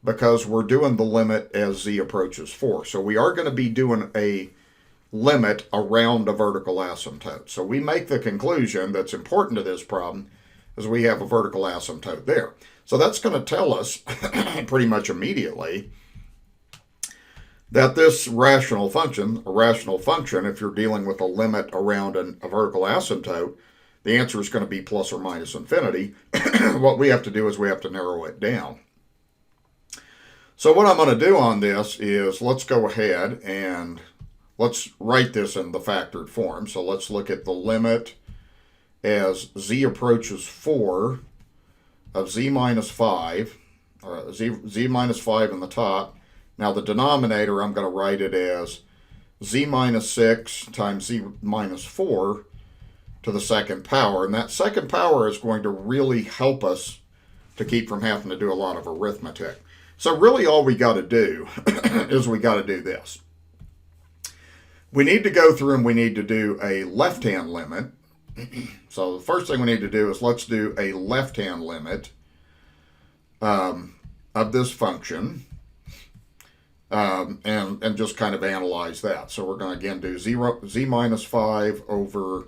[SPEAKER 1] because we're doing the limit as z approaches 4. So we are going to be doing a limit around a vertical asymptote. So we make the conclusion that's important to this problem is we have a vertical asymptote there. So that's going to tell us pretty much immediately that this rational function, if you're dealing with a limit around a vertical asymptote, the answer is going to be plus or minus infinity. What we have to do is we have to narrow it down. So what I'm going to do on this is let's go ahead and let's write this in the factored form. So let's look at the limit as z approaches 4 of z minus 5, or z minus 5 in the top. Now the denominator, I'm going to write it as z minus 6 times z minus 4 to the second power. And that second power is going to really help us to keep from having to do a lot of arithmetic. So really all we got to do is we got to do this. We need to go through and we need to do a left-hand limit. So the first thing we need to do is let's do a left-hand limit of this function and just kind of analyze that. So we're going to again do z minus 5 over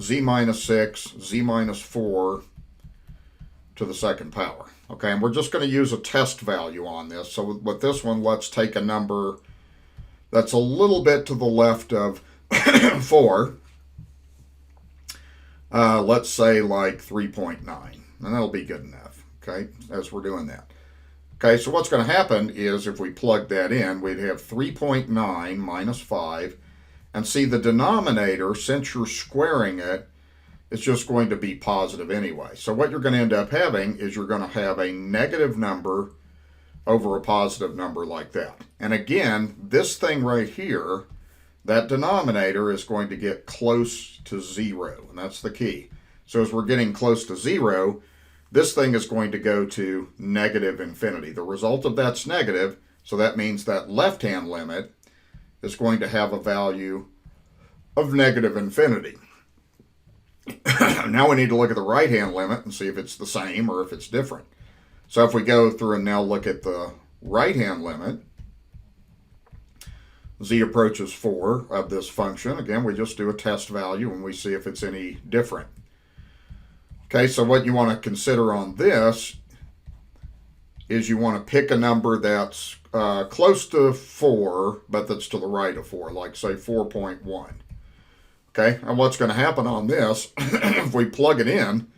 [SPEAKER 1] z minus 6, z minus 4 to the second power. Okay, and we're just going to use a test value on this. So with this one, let's take a number that's a little bit to the left of 4. Let's say like 3.9, and that'll be good enough, okay, as we're doing that. Okay, so what's going to happen is if we plug that in, we'd have 3.9 minus 5, and see the denominator, since you're squaring it, it's just going to be positive anyway. So what you're going to end up having is you're going to have a negative number over a positive number like that. And again, this thing right here, that denominator is going to get close to 0, and that's the key. So as we're getting close to 0, this thing is going to go to negative infinity. The result of that's negative, so that means that left-hand limit is going to have a value of negative infinity. Now we need to look at the right-hand limit and see if it's the same or if it's different. So if we go through and now look at the right-hand limit, z approaches 4 of this function. Again, we just do a test value and we see if it's any different. Okay, so what you want to consider on this is you want to pick a number that's close to 4, but that's to the right of 4, like say 4.1. Okay, and what's going to happen on this, if we plug it in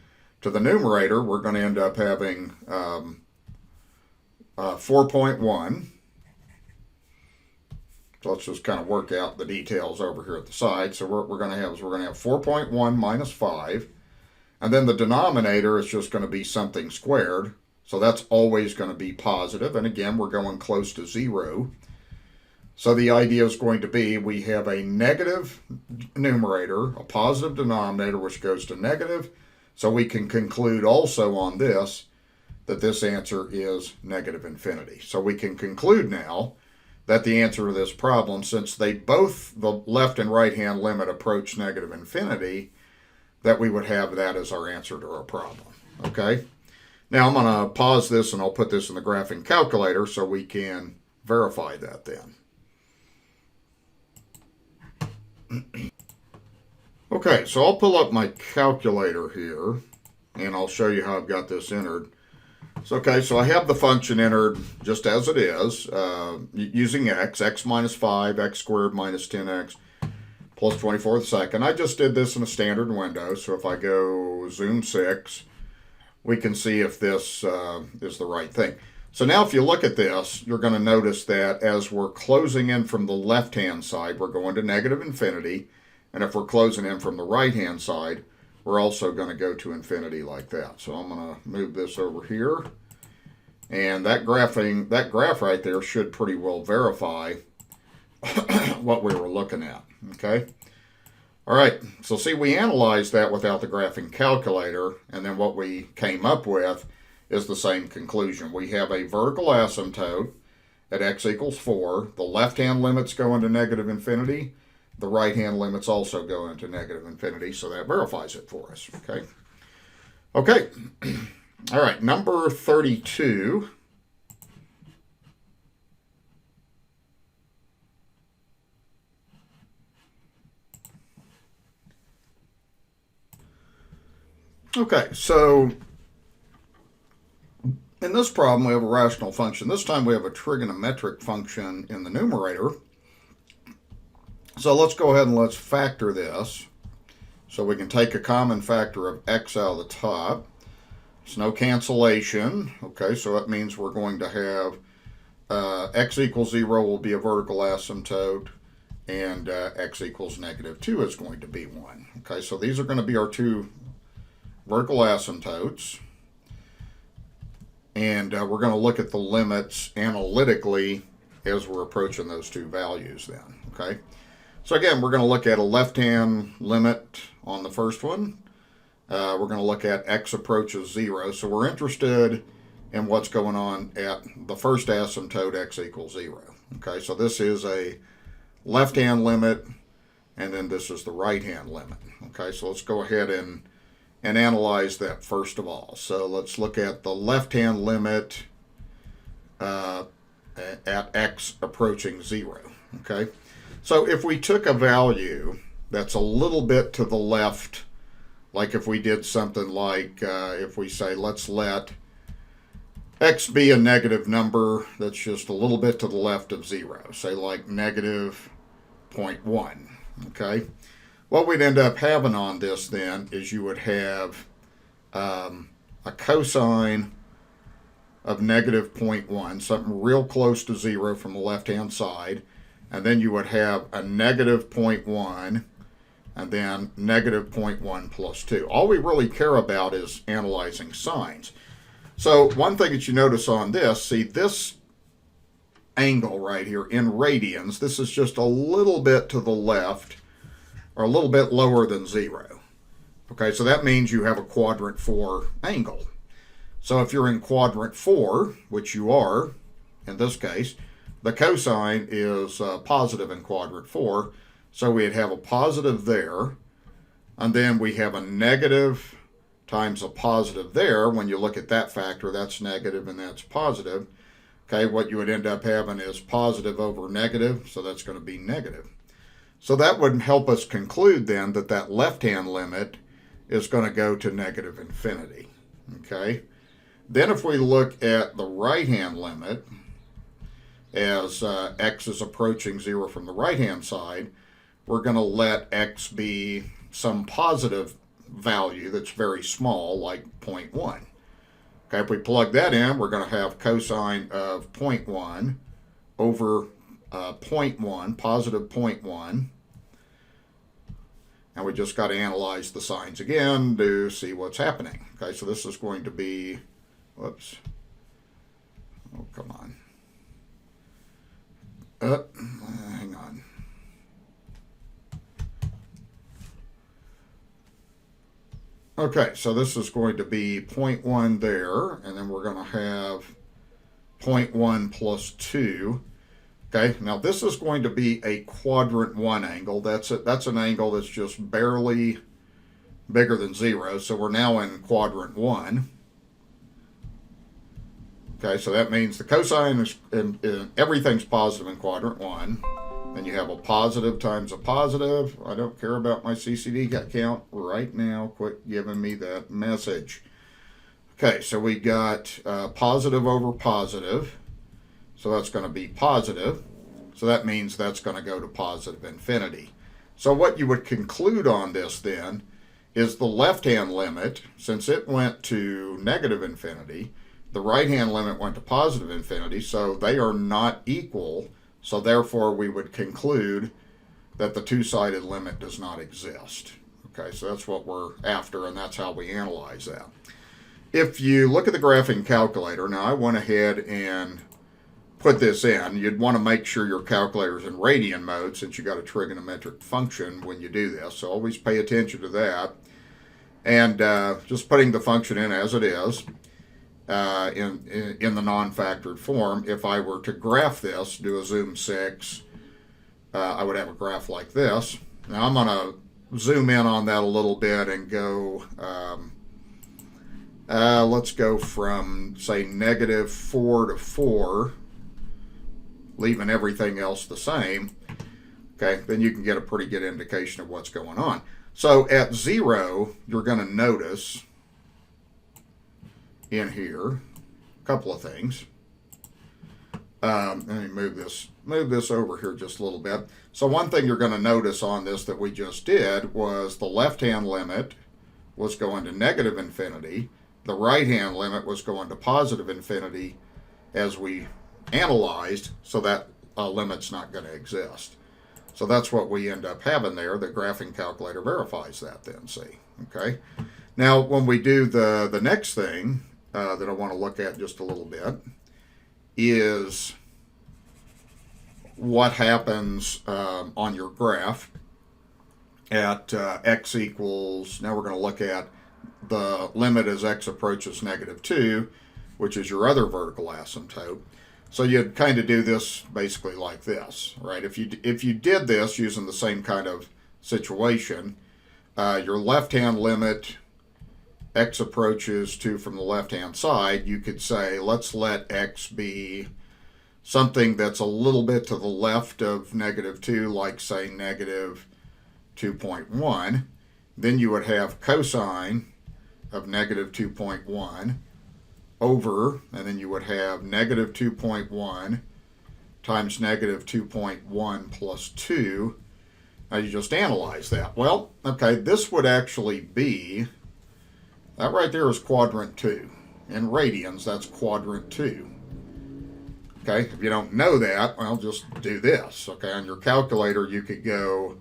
[SPEAKER 1] to the numerator, we're going to end up having 4.1. So let's just kind of work out the details over here at the side. So what we're going to have is we're going to have 4.1 minus 5. And then the denominator is just going to be something squared. So that's always going to be positive. And again, we're going close to 0. So the idea is going to be we have a negative numerator, a positive denominator, which goes to negative. So we can conclude also on this that this answer is negative infinity. So we can conclude now that the answer to this problem, since they both, the left and right hand limit, approach negative infinity, that we would have that as our answer to our problem. Okay? Now I'm going to pause this and I'll put this in the graphing calculator so we can verify that then. Okay, so I'll pull up my calculator here and I'll show you how I've got this entered. So I have the function entered just as it is, using x minus 5, x squared minus 10x plus 24 the second. I just did this in a standard window, so if I go zoom 6, we can see if this is the right thing. So now if you look at this, you're going to notice that as we're closing in from the left-hand side, we're going to negative infinity. And if we're closing in from the right-hand side, we're also going to go to infinity like that. So I'm going to move this over here. And that graph right there should pretty well verify what we were looking at. Okay? All right. So see, we analyzed that without the graphing calculator. And then what we came up with is the same conclusion. We have a vertical asymptote at x equals 4. The left-hand limits go into negative infinity. The right-hand limits also go into negative infinity, so that verifies it for us. Okay. Okay. All right, number 32. Okay, so in this problem, we have a rational function. This time we have a trigonometric function in the numerator. So let's go ahead and let's factor this. So we can take a common factor of x out of the top. There's no cancellation. Okay, so that means we're going to have x equals 0 will be a vertical asymptote, and x equals negative 2 is going to be 1. Okay, so these are going to be our two vertical asymptotes. And we're going to look at the limits analytically as we're approaching those two values then. Okay. So again, we're going to look at a left-hand limit on the first one. We're going to look at x approaches 0. So we're interested in what's going on at the first asymptote, x equals 0. Okay, so this is a left-hand limit, and then this is the right-hand limit. Okay, so let's go ahead and analyze that first of all. So let's look at the left-hand limit at x approaching 0. Okay. So if we took a value that's a little bit to the left, like if we did something like, if we say, let's let x be a negative number that's just a little bit to the left of 0, say like negative 0.1, okay? What we'd end up having on this then is you would have a cosine of negative 0.1, something real close to 0 from the left-hand side. And then you would have a negative 0.1 and then negative 0.1 plus 2. All we really care about is analyzing signs. So one thing that you notice on this, see this angle right here in radians, this is just a little bit to the left or a little bit lower than 0. Okay, so that means you have a quadrant 4 angle. So if you're in quadrant 4, which you are in this case, the cosine is positive in quadrant 4, so we'd have a positive there, and then we have a negative times a positive there. When you look at that factor, that's negative and that's positive. Okay, what you would end up having is positive over negative, so that's going to be negative. So that would help us conclude then that that left-hand limit is going to go to negative infinity. Okay, then if we look at the right-hand limit, as x is approaching 0 from the right-hand side, we're going to let x be some positive value that's very small, like 0.1. Okay, if we plug that in, we're going to have cosine of 0.1 over 0.1, positive 0.1. And we just got to analyze the signs again to see what's happening. Okay, so this is going to be, whoops, oh, come on. Okay, so this is going to be 0.1 there, and then we're going to have 0.1 plus 2. Okay, now this is going to be a quadrant 1 angle. That's an angle that's just barely bigger than 0, so we're now in quadrant 1. Okay, so that means the cosine is, everything's positive in quadrant 1. Then you have a positive times a positive. I don't care about my CCD count right now. Quit giving me that message. Okay, so we got positive over positive. So that's going to be positive. So that means that's going to go to positive infinity. So what you would conclude on this then is the left-hand limit, since it went to negative infinity, the right-hand limit went to positive infinity, so they are not equal. So therefore we would conclude that the two-sided limit does not exist. Okay, so that's what we're after, and that's how we analyze that. If you look at the graphing calculator, now I went ahead and put this in. You'd want to make sure your calculator's in radian mode since you got a trigonometric function when you do this. So always pay attention to that. And just putting the function in as it is in the non-factored form. If I were to graph this, do a zoom 6, I would have a graph like this. Now I'm going to zoom in on that a little bit and go, let's go from, say, -4 to 4, leaving everything else the same. Okay, then you can get a pretty good indication of what's going on. So at 0, you're going to notice in here a couple of things. Let me move this over here just a little bit. So one thing you're going to notice on this that we just did was the left-hand limit was going to negative infinity. The right-hand limit was going to positive infinity as we analyzed, so that limit's not going to exist. So that's what we end up having there. The graphing calculator verifies that then, see. Okay. Now, when we do the next thing that I want to look at just a little bit is what happens on your graph at x equals, now we're going to look at the limit as x approaches -2, which is your other vertical asymptote. So you'd kind of do this basically like this, right? If you did this using the same kind of situation, your left-hand limit, x approaches 2 from the left-hand side, you could say, let's let x be something that's a little bit to the left of -2, like say -2.1. Then you would have cosine of -2.1 over, and then you would have -2.1 times -2.1 plus 2. Now you just analyze that. Well, okay, this would actually be, that right there is quadrant 2. In radians, that's quadrant 2. Okay, if you don't know that, well, just do this. Okay, on your calculator, you could go,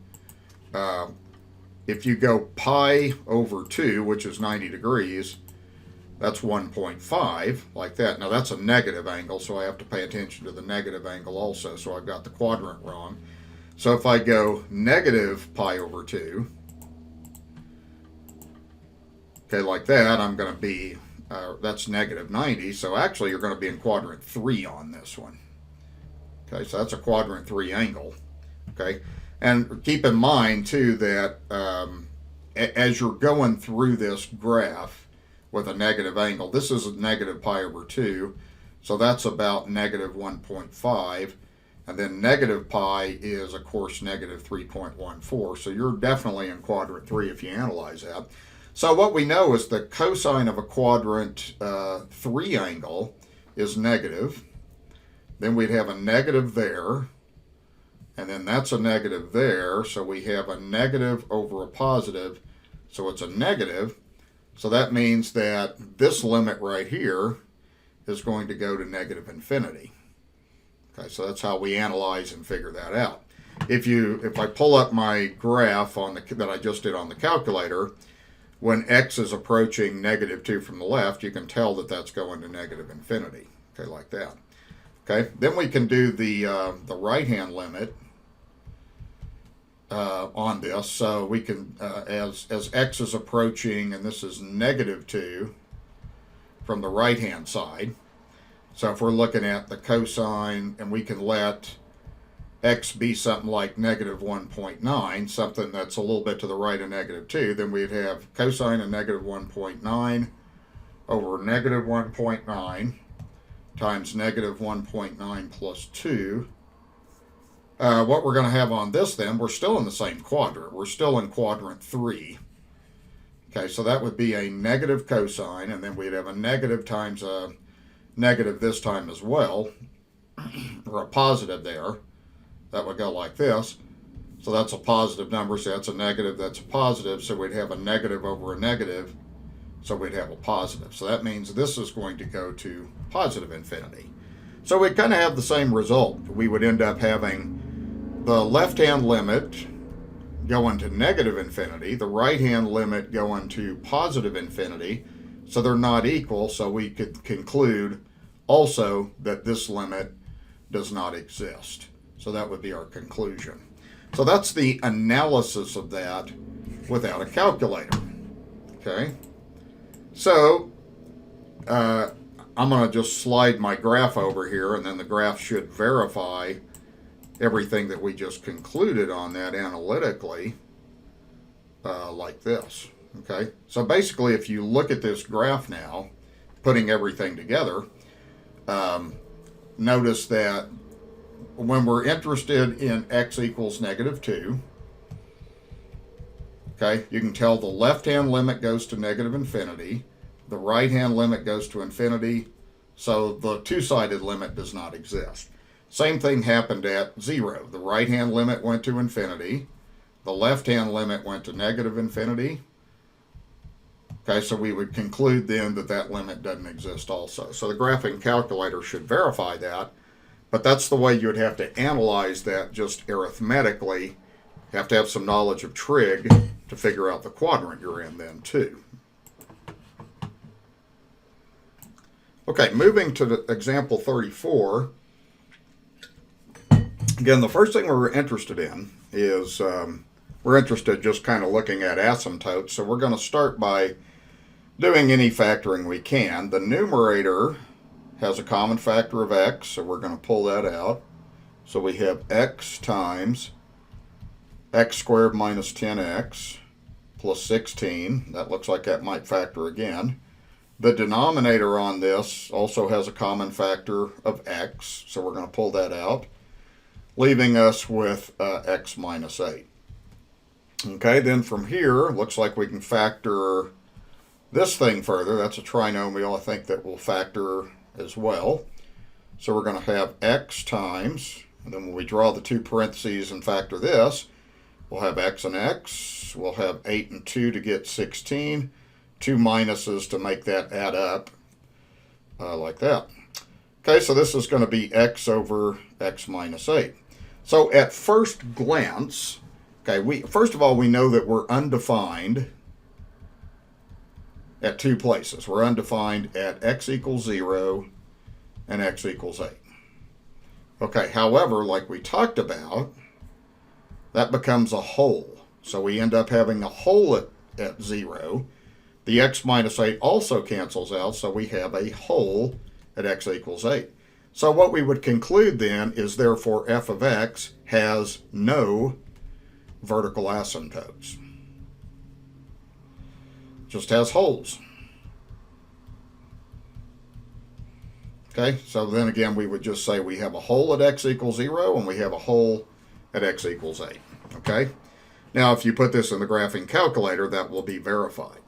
[SPEAKER 1] if you go pi over 2, which is 90 degrees, that's 1.5, like that. Now that's a negative angle, so I have to pay attention to the negative angle also, so I've got the quadrant wrong. So if I go negative pi over 2, okay, like that, I'm going to be, that's -90, so actually you're going to be in quadrant 3 on this one. Okay, so that's a quadrant 3 angle. Okay, and keep in mind too that as you're going through this graph with a negative angle, this is a negative pi over 2, so that's about -1.5, and then negative pi is of course -3.14, so you're definitely in quadrant 3 if you analyze that. So what we know is the cosine of a quadrant 3 angle is negative. Then we'd have a negative there, and then that's a negative there, so we have a negative over a positive, so it's a negative. So that means that this limit right here is going to go to negative infinity. Okay, so that's how we analyze and figure that out. If I pull up my graph on that I just did on the calculator, when x is approaching -2 from the left, you can tell that that's going to negative infinity. Okay, like that. Okay, then we can do the right-hand limit on this. So we can, as x is approaching, and this is -2 from the right-hand side. So if we're looking at the cosine, and we can let x be something like -1.9, something that's a little bit to the right of -2, then we'd have cosine of -1.9 over -1.9 times -1.9 plus 2. What we're going to have on this then, we're still in the same quadrant. We're still in quadrant 3. Okay, so that would be a negative cosine, and then we'd have a negative times a negative this time as well, or a positive there. That would go like this. So that's a positive number, so that's a negative, that's a positive, so we'd have a negative over a negative, so we'd have a positive. So that means this is going to go to positive infinity. So we kind of have the same result. We would end up having the left-hand limit going to negative infinity, the right-hand limit going to positive infinity, so they're not equal, so we could conclude also that this limit does not exist. So that would be our conclusion. So that's the analysis of that without a calculator. Okay? So I'm going to just slide my graph over here, and then the graph should verify everything that we just concluded on that analytically, like this. Okay? So basically, if you look at this graph now, putting everything together, notice that when we're interested in x equals -2, okay, you can tell the left-hand limit goes to negative infinity, the right-hand limit goes to infinity, so the two-sided limit does not exist. Same thing happened at 0. The right-hand limit went to infinity, the left-hand limit went to negative infinity. Okay, so we would conclude then that that limit doesn't exist also. So the graphing calculator should verify that, but that's the way you'd have to analyze that just arithmetically. You have to have some knowledge of trig to figure out the quadrant you're in then too. Okay, moving to the example 34. Again, the first thing we're interested in is we're interested just kind of looking at asymptotes. So we're going to start by doing any factoring we can. The numerator has a common factor of x, so we're going to pull that out. So we have x times x squared minus 10x plus 16. That looks like that might factor again. The denominator on this also has a common factor of x, so we're going to pull that out, leaving us with x minus 8. Okay, then from here, looks like we can factor this thing further. That's a trinomial, I think, that will factor as well. So we're going to have x times, and then when we draw the two parentheses and factor this, we'll have x and x. We'll have 8 and 2 to get 16. Two minuses to make that add up, like that. Okay, so this is going to be x over x minus 8. So at first glance, okay, first of all, we know that we're undefined at two places. We're undefined at x equals 0 and x equals 8. Okay, however, like we talked about, that becomes a whole. So we end up having a whole at 0. The x minus 8 also cancels out, so we have a whole at x equals 8. So what we would conclude then is therefore f of x has no vertical asymptotes. Just has wholes. Okay, so then again we would just say we have a whole at x equals 0 and we have a whole at x equals 8. Okay, now if you put this in the graphing calculator, that will be verified.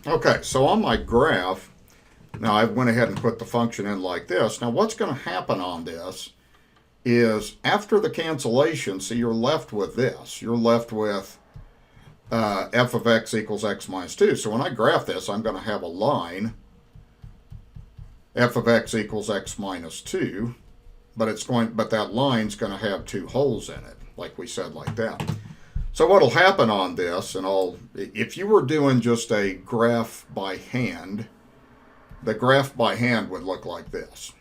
[SPEAKER 1] Okay, so on my graph, now I went ahead and put the function in like this. Now what's going to happen on this is after the cancellation, see, you're left with this. You're left with f of x equals x minus 2. So when I graph this, I'm going to have a line, f of x equals x minus 2, but that line's going to have two holes in it, like we said, like that. So what'll happen on this, and if you were doing just a graph by hand, the graph by hand would look like this.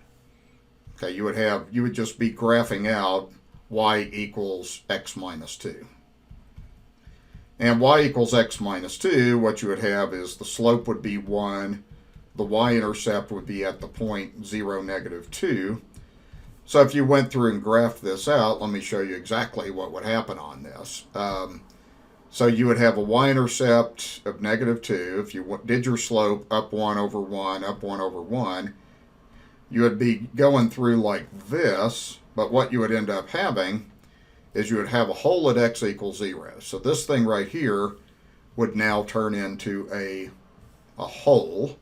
[SPEAKER 1] Okay, you would just be graphing out y equals x minus 2. And y equals x minus 2, what you would have is the slope would be 1, the y-intercept would be at the point 0, negative 2. So if you went through and graphed this out, let me show you exactly what would happen on this. So you would have a y-intercept of negative 2. If you did your slope up 1 over 1, up 1 over 1, you would be going through like this, but what you would end up having is you would have a hole at x equals 0. So this thing right here would now turn into a hole.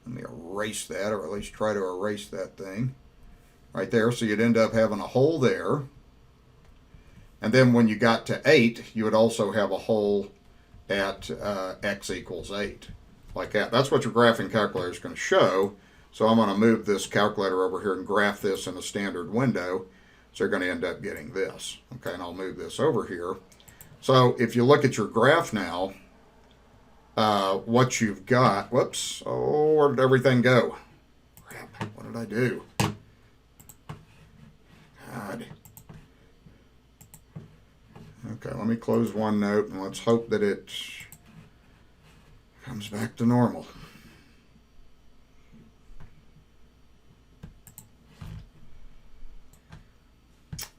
[SPEAKER 1] Let me erase that, or at least try to erase that thing right there. So you'd end up having a hole there. And then when you got to 8, you would also have a hole at x equals 8. Like that. That's what your graphing calculator is going to show. So I'm going to move this calculator over here and graph this in a standard window. So you're going to end up getting this. Okay, and I'll move this over here. So if you look at your graph now, what you've got, whoops, oh, where did everything go? Crap, what did I do? God. Okay, let me close OneNote and let's hope that it comes back to normal.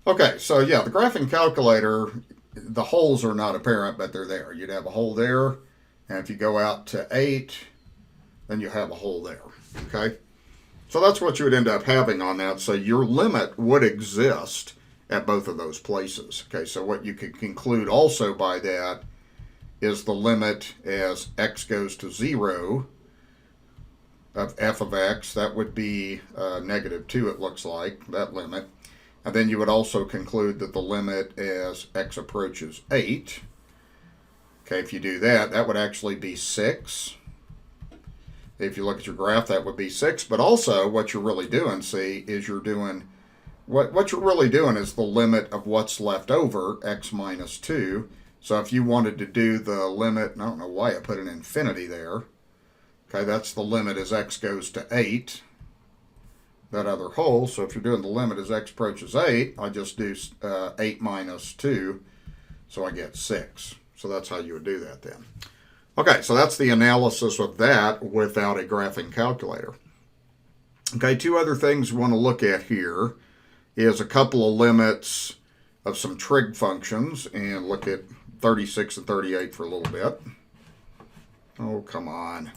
[SPEAKER 1] Okay, so yeah, the graphing calculator, the holes are not apparent, but they're there. You'd have a hole there, and if you go out to 8, then you have a hole there, okay? So that's what you would end up having on that. So your limit would exist at both of those places. Okay, so what you could conclude also by that is the limit as x goes to 0 of f of x, that would be negative 2, it looks like, that limit. And then you would also conclude that the limit as x approaches 8, okay, if you do that, that would actually be 6. If you look at your graph, that would be 6. But also, what you're really doing, see, is you're doing, what you're really doing is the limit of what's left over, x minus 2. So if you wanted to do the limit, and I don't know why I put an infinity there. Okay, that's the limit as x goes to 8. That other hole. So if you're doing the limit as x approaches 8, I just do 8 minus 2. So I get 6. So that's how you would do that then. Okay, so that's the analysis of that without a graphing calculator. Okay, two other things we want to look at here is a couple of limits of some trig functions, and look at 36 and 38 for a little bit. Oh, come on.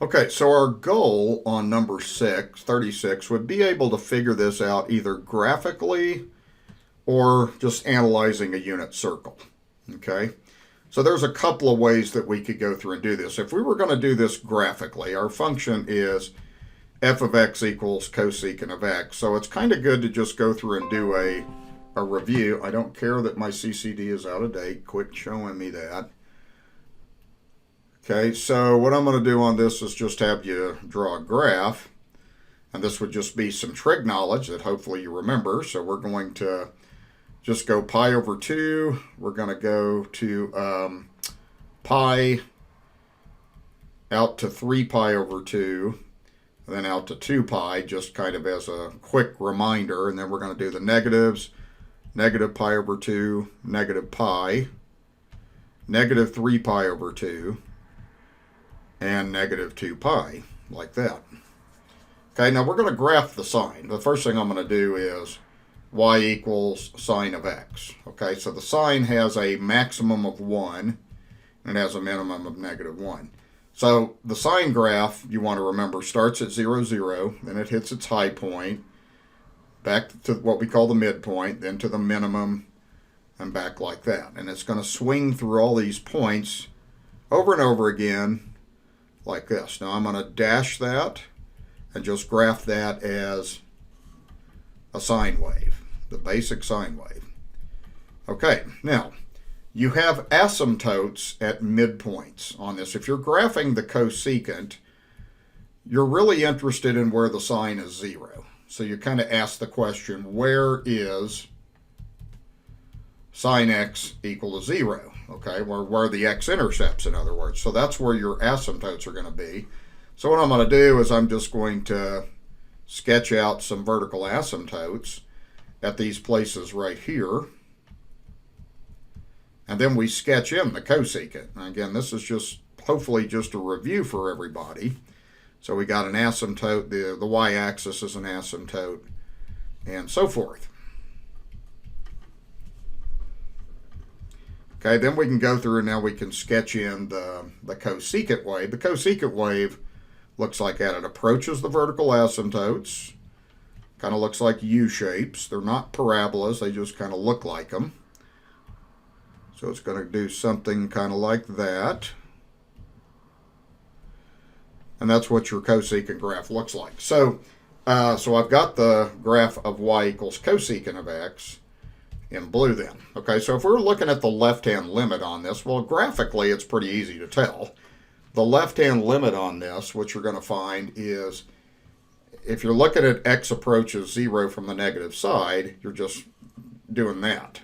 [SPEAKER 1] Okay, so our goal on number 36, would be able to figure this out either graphically or just analyzing a unit circle. Okay, so there's a couple of ways that we could go through and do this. If we were going to do this graphically, our function is f of x equals cosecant of x. So it's kind of good to just go through and do a review. I don't care that my CCD is out of date. Quit showing me that. Okay, so what I'm going to do on this is just have you draw a graph. And this would just be some trig knowledge that hopefully you remember. So we're going to just go pi over 2. We're going to go to pi out to 3 pi over 2. And then out to 2 pi, just kind of as a quick reminder. And then we're going to do the negatives. Negative pi over 2, negative pi, negative 3 pi over 2, and negative 2 pi, like that. Okay, now we're going to graph the sign. The first thing I'm going to do is y equals sine of x. Okay, so the sine has a maximum of 1, and it has a minimum of negative 1. So the sine graph, you want to remember, starts at 0, 0, then it hits its high point, back to what we call the midpoint, then to the minimum, and back like that. And it's going to swing through all these points over and over again like this. Now I'm going to dash that and just graph that as a sine wave, the basic sine wave. Okay, now you have asymptotes at midpoints on this. If you're graphing the cosecant, you're really interested in where the sine is 0. So you kind of ask the question, where is sine x equal to 0? Okay, where are the x-intercepts, in other words. So that's where your asymptotes are going to be. So what I'm going to do is I'm just going to sketch out some vertical asymptotes at these places right here. And then we sketch in the cosecant. And again, this is just hopefully just a review for everybody. So we got an asymptote, the y-axis is an asymptote, and so forth. Okay, then we can go through and now we can sketch in the cosecant wave. The cosecant wave looks like that. It approaches the vertical asymptotes. Kind of looks like U-shapes. They're not parabolas, they just kind of look like them. So it's going to do something kind of like that. And that's what your cosecant graph looks like. So I've got the graph of y equals cosecant of x in blue then. Okay, so if we're looking at the left-hand limit on this, well, graphically it's pretty easy to tell. The left-hand limit on this, what you're going to find is, if you're looking at x approaches 0 from the negative side, you're just doing that.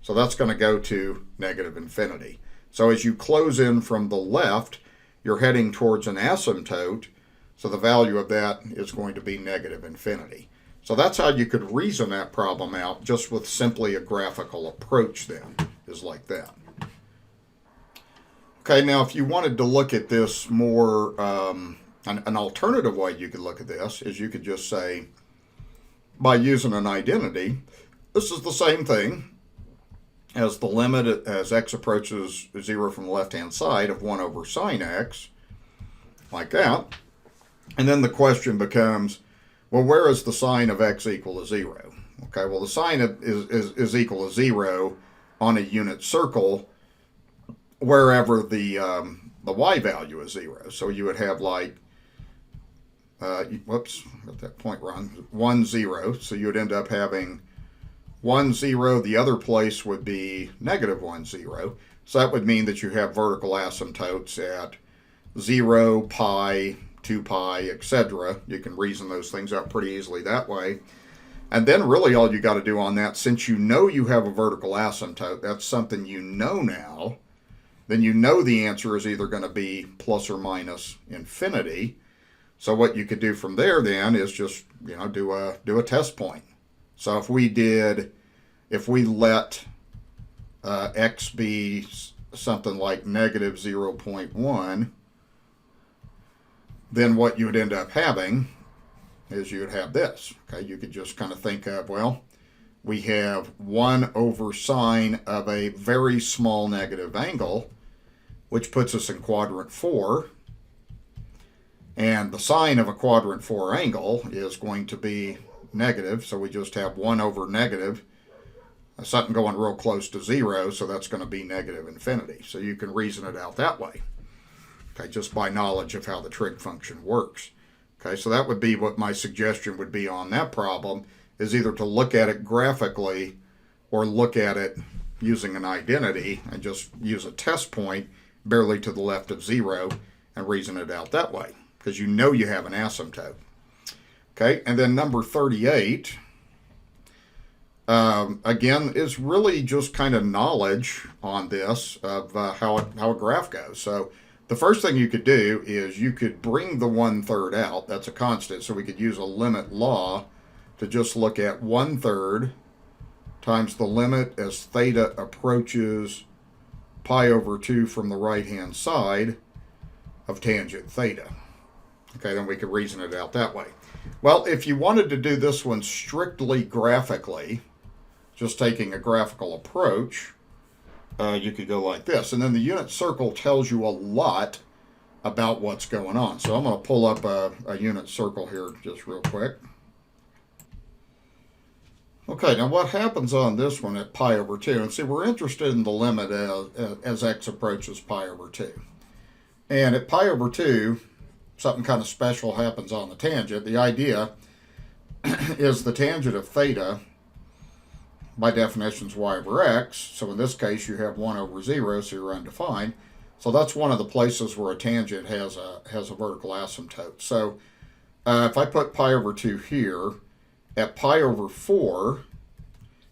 [SPEAKER 1] So that's going to go to negative infinity. So as you close in from the left, you're heading towards an asymptote, so the value of that is going to be negative infinity. So that's how you could reason that problem out, just with simply a graphical approach then, is like that. Okay, now if you wanted to look at this more, an alternative way you could look at this is you could just say, by using an identity, this is the same thing as the limit as x approaches 0 from the left-hand side of 1 over sine x, like that. And then the question becomes, well, where is the sine of x equal to 0? Okay, well, the sine is equal to 0 on a unit circle wherever the y value is 0. So you would have like, whoops, got that point wrong, 1, 0. So you would end up having 1, 0, the other place would be negative 1, 0. So that would mean that you have vertical asymptotes at 0, pi, 2 pi, etc. You can reason those things out pretty easily that way. And then really all you got to do on that, since you know you have a vertical asymptote, that's something you know now, then you know the answer is either going to be plus or minus infinity. So what you could do from there then is just, do a test point. So if we let x be something like negative 0.1, then what you would end up having is you would have this. Okay, you could just kind of think of, well, we have 1 over sine of a very small negative angle, which puts us in quadrant 4. And the sine of a quadrant 4 angle is going to be negative, so we just have 1 over negative, something going real close to 0, so that's going to be negative infinity. So you can reason it out that way, okay, just by knowledge of how the trig function works. Okay, so that would be what my suggestion would be on that problem, is either to look at it graphically or look at it using an identity and just use a test point barely to the left of 0 and reason it out that way, because you know you have an asymptote. Okay, and then number 38, again, is really just kind of knowledge on this of how a graph goes. So the first thing you could do is you could bring the 1/3 out. That's a constant, so we could use a limit law to just look at 1/3 times the limit as theta approaches pi over 2 from the right-hand side of tangent theta. Okay, then we could reason it out that way. Well, if you wanted to do this one strictly graphically, just taking a graphical approach, you could go like this. And then the unit circle tells you a lot about what's going on. So I'm going to pull up a unit circle here just real quick. Okay, now what happens on this one at pi over 2? And see, we're interested in the limit as x approaches pi over 2. And at pi over 2, something kind of special happens on the tangent. The idea is the tangent of theta, by definition, is y over x. So in this case, you have 1 over 0, so you're undefined. So that's one of the places where a tangent has a vertical asymptote. So if I put pi over 2 here, at pi over 4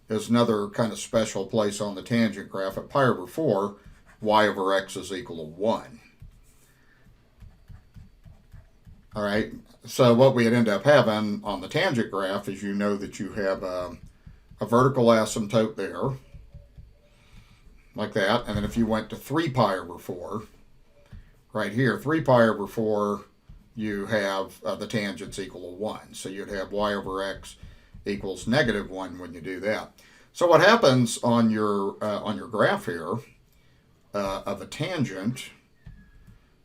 [SPEAKER 1] is another kind of special place on the tangent graph. At pi over 4, y over x is equal to 1. All right. So what we'd end up having on the tangent graph is you know that you have a vertical asymptote there, like that. And then if you went to 3 pi over 4, right here, 3 pi over 4, you have the tangents equal to 1. So you'd have y over x equals -1 when you do that. So what happens on your graph here of a tangent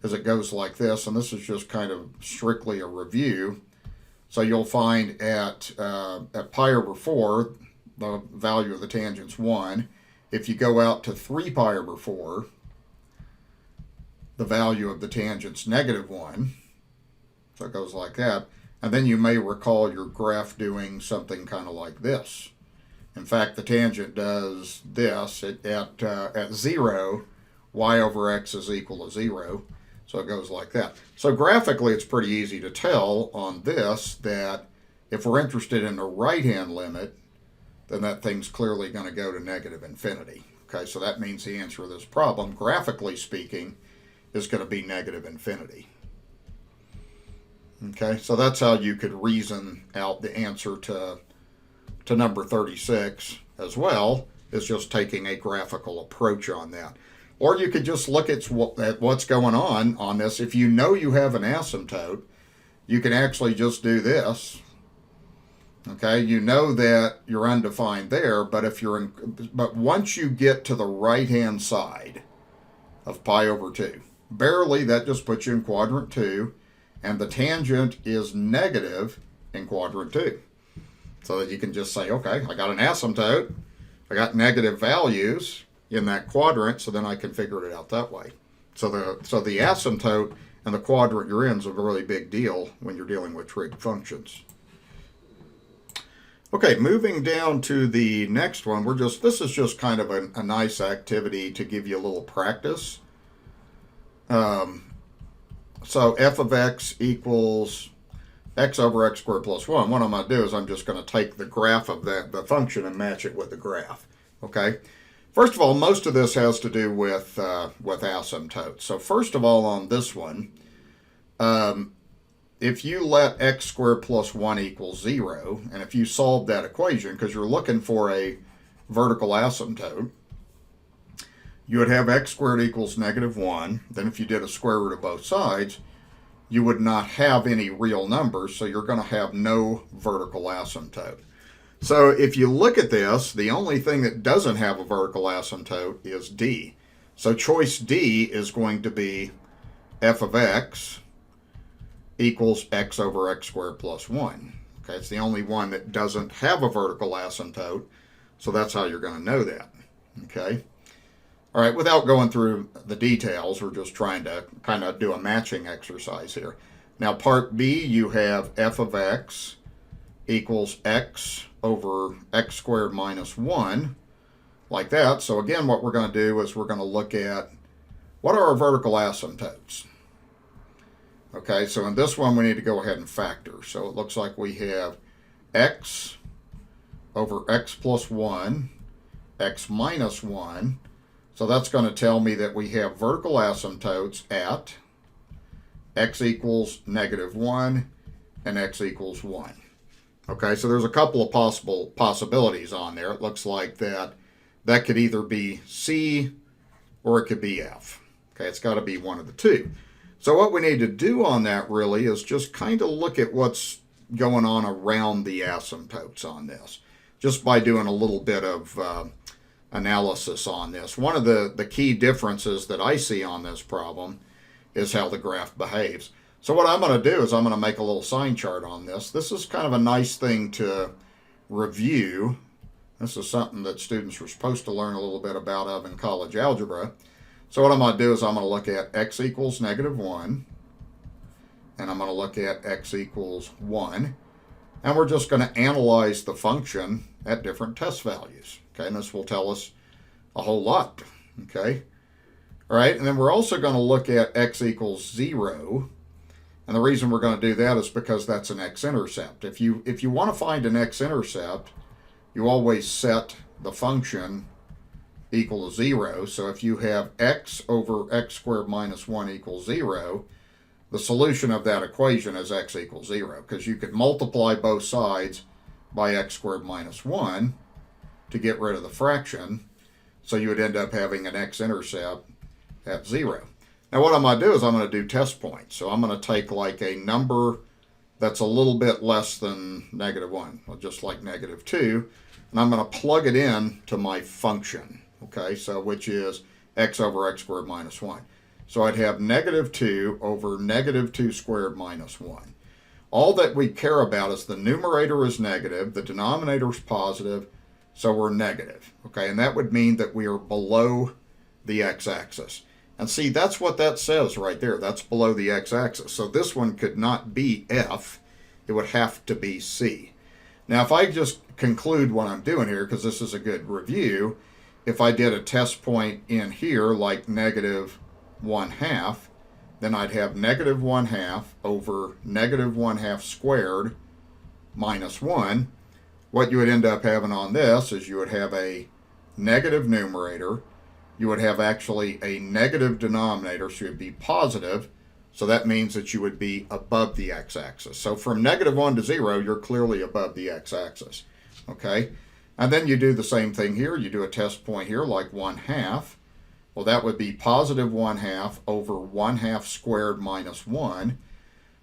[SPEAKER 1] is it goes like this, and this is just kind of strictly a review. So you'll find at pi over 4, the value of the tangent's 1. If you go out to 3 pi over 4, the value of the tangent's -1. So it goes like that. And then you may recall your graph doing something kind of like this. In fact, the tangent does this. At 0, y over x is equal to 0. So it goes like that. So graphically, it's pretty easy to tell on this that if we're interested in the right-hand limit, then that thing's clearly going to go to -infinity. Okay, so that means the answer to this problem, graphically speaking, is going to be -infinity. Okay, so that's how you could reason out the answer to number 36 as well, is just taking a graphical approach on that. Or you could just look at what's going on this. If you know you have an asymptote, you can actually just do this. Okay, you know that you're undefined there, but but once you get to the right-hand side of pi over 2, barely, that just puts you in quadrant 2, and the tangent is negative in quadrant 2. So that you can just say, okay, I got an asymptote, I got negative values in that quadrant, so then I can figure it out that way. So the asymptote and the quadrant you're in is a really big deal when you're dealing with trig functions. Okay, moving down to the next one, this is just kind of a nice activity to give you a little practice. So f of x equals x over x squared plus 1. What I'm going to do is I'm just going to take the graph of the function and match it with the graph. Okay. First of all, most of this has to do with asymptotes. So first of all, on this one, if you let x squared plus 1 equal 0, and if you solve that equation, because you're looking for a vertical asymptote, you would have x squared equals -1. Then if you did a square root of both sides, you would not have any real numbers, so you're going to have no vertical asymptote. So if you look at this, the only thing that doesn't have a vertical asymptote is D. So choice D is going to be f of x equals x over x squared plus 1. Okay, it's the only one that doesn't have a vertical asymptote, so that's how you're going to know that. Okay. All right, without going through the details, we're just trying to kind of do a matching exercise here. Now, part B, you have f of x equals x over x squared minus 1, like that. So again, what we're going to do is we're going to look at what are our vertical asymptotes. Okay, so in this one, we need to go ahead and factor. So it looks like we have x over x plus 1, x minus 1. So that's going to tell me that we have vertical asymptotes at x equals -1 and x equals 1. Okay, so there's a couple of possibilities on there. It looks like that could either be C or it could be F. Okay, it's got to be one of the two. So what we need to do on that really is just kind of look at what's going on around the asymptotes on this, just by doing a little bit of analysis on this. One of the key differences that I see on this problem is how the graph behaves. So what I'm going to do is I'm going to make a little sign chart on this. This is kind of a nice thing to review. This is something that students were supposed to learn a little bit about in college algebra. So what I'm going to do is I'm going to look at x equals -1, and I'm going to look at x equals 1, and we're just going to analyze the function at different test values. Okay, and this will tell us a whole lot. Okay, all right, and then we're also going to look at x equals 0, and the reason we're going to do that is because that's an x-intercept. If you want to find an x-intercept, you always set the function equal to 0. So if you have x over x squared minus 1 equals 0, the solution of that equation is x equals 0, because you could multiply both sides by x squared minus 1 to get rid of the fraction, so you would end up having an x-intercept at 0. Now what I'm going to do is I'm going to do test points. So I'm going to take like a number that's a little bit less than -1, well, just like -2, and I'm going to plug it in to my function, okay, so which is x over x squared minus 1. So I'd have -2 over -2 squared minus 1. All that we care about is the numerator is negative, the denominator is positive, so we're negative, okay, and that would mean that we are below the x-axis. And see, that's what that says right there. That's below the x-axis. So this one could not be F. It would have to be C. Now, if I just conclude what I'm doing here, because this is a good review, if I did a test point in here like -1/2, then I'd have -1/2 over -1/2 squared minus 1. What you would end up having on this is you would have a negative numerator. You would have actually a negative denominator, so it would be positive. So that means that you would be above the x-axis. So from -1 to 0, you're clearly above the x-axis. Okay? And then you do the same thing here. You do a test point here like 1/2. Well, that would be positive 1/2 over 1/2 squared minus 1.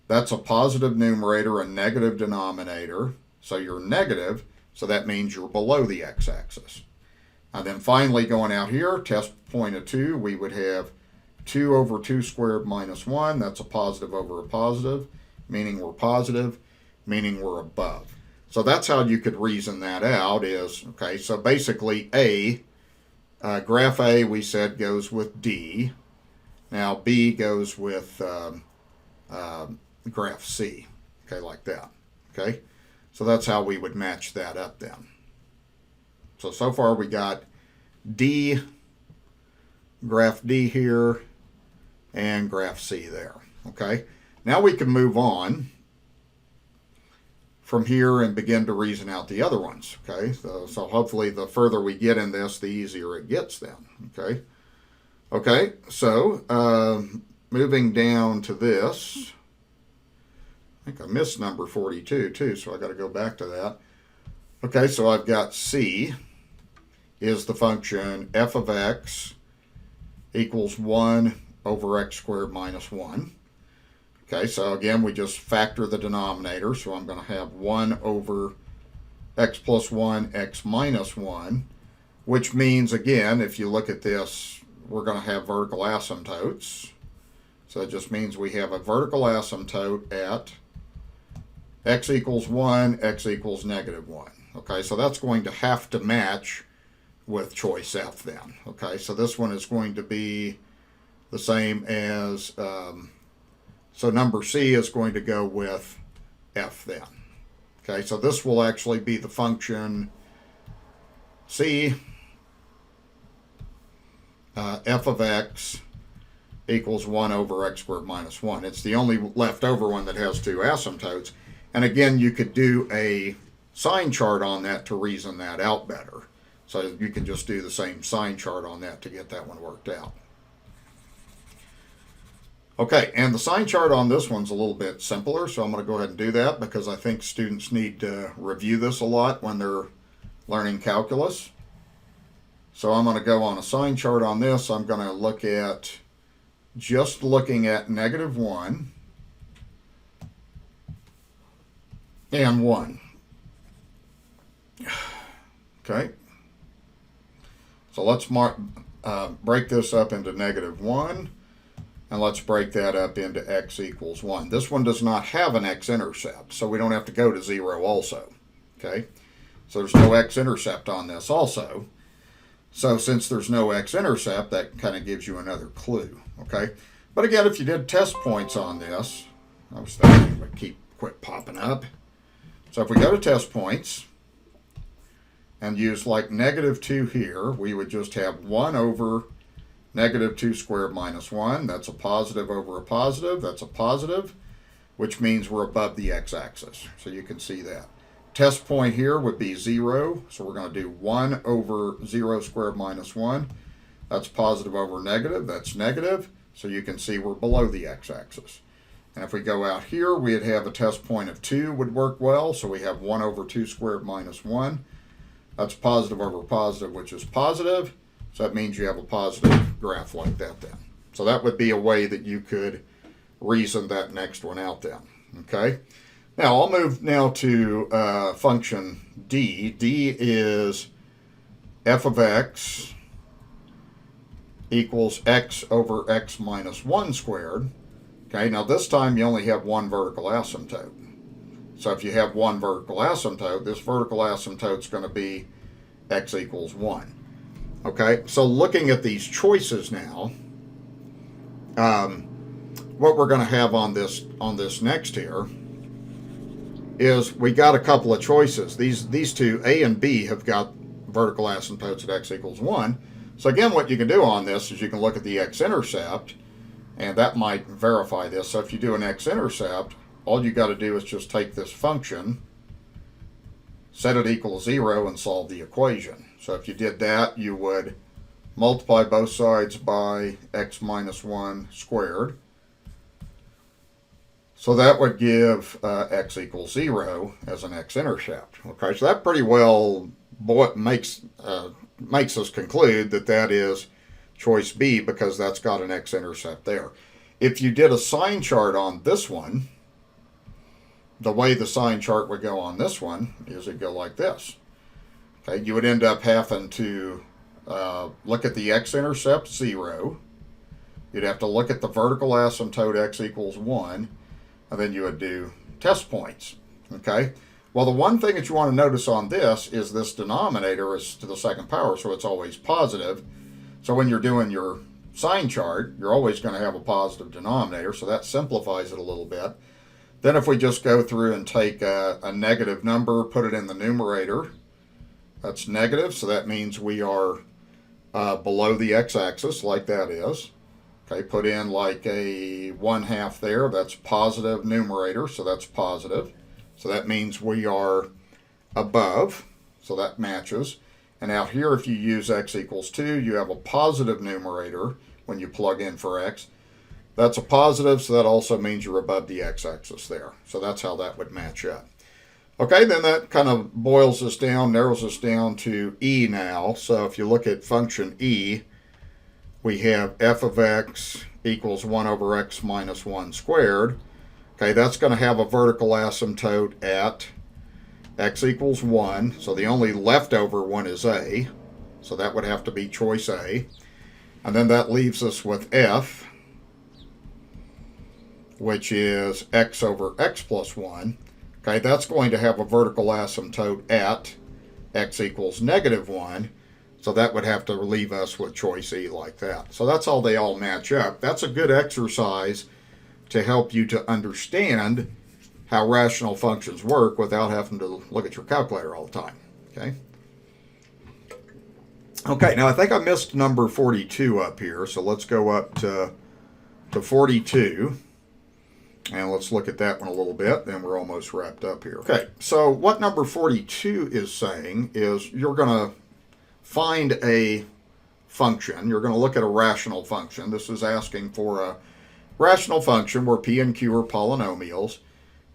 [SPEAKER 1] That's a positive numerator, a negative denominator. So you're negative, so that means you're below the x-axis. And then finally going out here, test point of 2, we would have 2 over 2 squared minus 1. That's a positive over a positive, meaning we're positive, meaning we're above. So that's how you could reason that out is, okay, so basically graph A we said goes with D. Now B goes with graph C, okay, like that, okay? So that's how we would match that up then. So far we got D, graph D here, and graph C there, okay? Now we can move on from here and begin to reason out the other ones, okay? So hopefully the further we get in this, the easier it gets then, okay? Okay, so moving down to this, I think I missed number 42 too, so I got to go back to that. Okay, so I've got C is the function f of x equals 1 over x squared minus 1. Okay, so again, we just factor the denominator, so I'm going to have 1 over x plus 1, x minus 1, which means, again, if you look at this, we're going to have vertical asymptotes. So it just means we have a vertical asymptote at x equals 1, x equals -1. Okay, so that's going to have to match with choice F then. Okay, so this one is going to be the same as, so number C is going to go with F then. Okay, so this will actually be the function C, f of x equals 1 over x squared minus 1. It's the only leftover one that has two asymptotes. And again, you could do a sign chart on that to reason that out better. So you can just do the same sign chart on that to get that one worked out. Okay, and the sign chart on this one's a little bit simpler, so I'm going to go ahead and do that because I think students need to review this a lot when they're learning calculus. So I'm going to go on a sign chart on this. I'm going to look at just looking at -1 and 1. Okay. So let's break this up into -1, and let's break that up into x equals 1. This one does not have an x-intercept, so we don't have to go to 0 also. Okay. So there's no x-intercept on this also. So since there's no x-intercept, that kind of gives you another clue. Okay. But again, if you did test points on this, I was thinking it would quit popping up. So if we go to test points and use like -2 here, we would just have 1 over -2 squared minus 1. That's a positive over a positive. That's a positive, which means we're above the x-axis. So you can see that. Test point here would be 0. So we're going to do 1 over 0 squared minus 1. That's positive over negative. That's negative. So you can see we're below the x-axis. And if we go out here, we'd have a test point of 2 would work well. So we have 1 over 2 squared minus 1. That's positive over positive, which is positive. So that means you have a positive graph like that then. So that would be a way that you could reason that next one out then. Okay. Now I'll move now to function d. d is f of x equals x over x minus 1 squared. Okay, now this time you only have one vertical asymptote. So if you have one vertical asymptote, this vertical asymptote is going to be x equals 1. Okay, so looking at these choices now, what we're going to have on this next here is we got a couple of choices. These two, A and B, have got vertical asymptotes at x equals 1. So again, what you can do on this is you can look at the x-intercept, and that might verify this. So if you do an x-intercept, all you got to do is just take this function, set it equal 0, and solve the equation. So if you did that, you would multiply both sides by x minus 1 squared. So that would give x equals 0 as an x-intercept. Okay, so that pretty well makes us conclude that that is choice B, because that's got an x-intercept there. If you did a sign chart on this one, the way the sign chart would go on this one is it'd go like this. Okay, you would end up having to look at the x-intercept 0. You'd have to look at the vertical asymptote x equals 1, and then you would do test points. Okay. Well, the one thing that you want to notice on this is this denominator is to the second power, so it's always positive. So when you're doing your sign chart, you're always going to have a positive denominator, so that simplifies it a little bit. Then if we just go through and take a negative number, put it in the numerator, that's negative, so that means we are below the x-axis, like that is. Okay, put in like a 1/2 there, that's positive numerator, so that's positive. So that means we are above, so that matches. And out here, if you use x equals 2, you have a positive numerator when you plug in for x. That's a positive, so that also means you're above the x-axis there. So that's how that would match up. Okay, then that kind of boils us down, narrows us down to e now. So if you look at function e, we have f of x equals 1 over x minus 1 squared. Okay, that's going to have a vertical asymptote at x equals 1. So the only leftover one is a. So that would have to be choice A. And then that leaves us with f, which is x over x plus 1. Okay, that's going to have a vertical asymptote at x equals negative 1. So that would have to leave us with choice E like that. So that's how they all match up. That's a good exercise to help you to understand how rational functions work without having to look at your calculator all the time. Okay. Okay, now I think I missed number 42 up here, so let's go up to 42. And let's look at that one a little bit, then we're almost wrapped up here. Okay, so what number 42 is saying is you're going to find a function. You're going to look at a rational function. This is asking for a rational function where p and q are polynomials,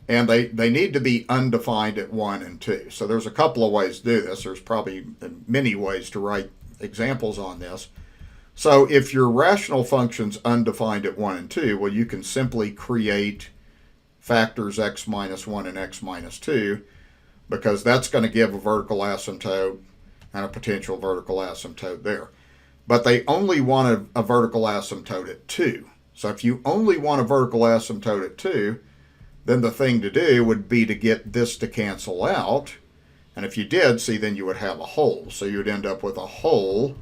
[SPEAKER 1] and they need to be undefined at 1 and 2. So there's a couple of ways to do this. There's probably many ways to write examples on this. So if your rational function's undefined at 1 and 2, well, you can simply create factors x minus 1 and x minus 2, because that's going to give a vertical asymptote and a potential vertical asymptote there. But they only want a vertical asymptote at 2. So if you only want a vertical asymptote at 2, then the thing to do would be to get this to cancel out. And if you did, see, then you would have a hole. So you would end up with a hole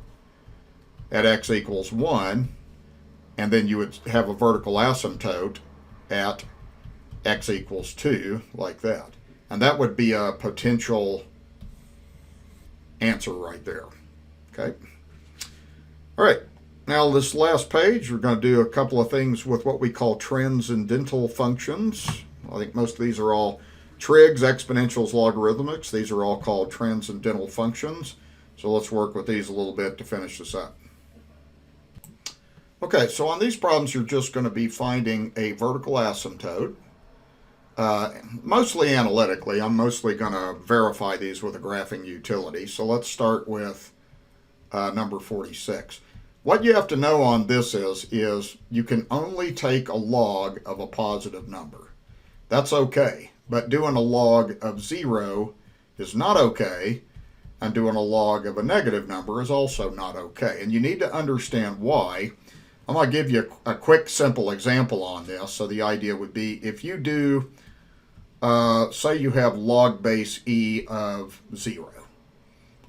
[SPEAKER 1] at x equals 1, and then you would have a vertical asymptote at x equals 2, like that. And that would be a potential answer right there. Okay. All right. Now this last page, we're going to do a couple of things with what we call transcendental functions. I think most of these are all trigs, exponentials, logarithmics. These are all called transcendental functions. So let's work with these a little bit to finish this up. Okay, so on these problems, you're just going to be finding a vertical asymptote, mostly analytically. I'm mostly going to verify these with a graphing utility. So let's start with number 46. What you have to know on this is you can only take a log of a positive number. That's okay, but doing a log of 0 is not okay, and doing a log of a negative number is also not okay. And you need to understand why. I'm going to give you a quick, simple example on this. So the idea would be if you do, say you have log base e of 0.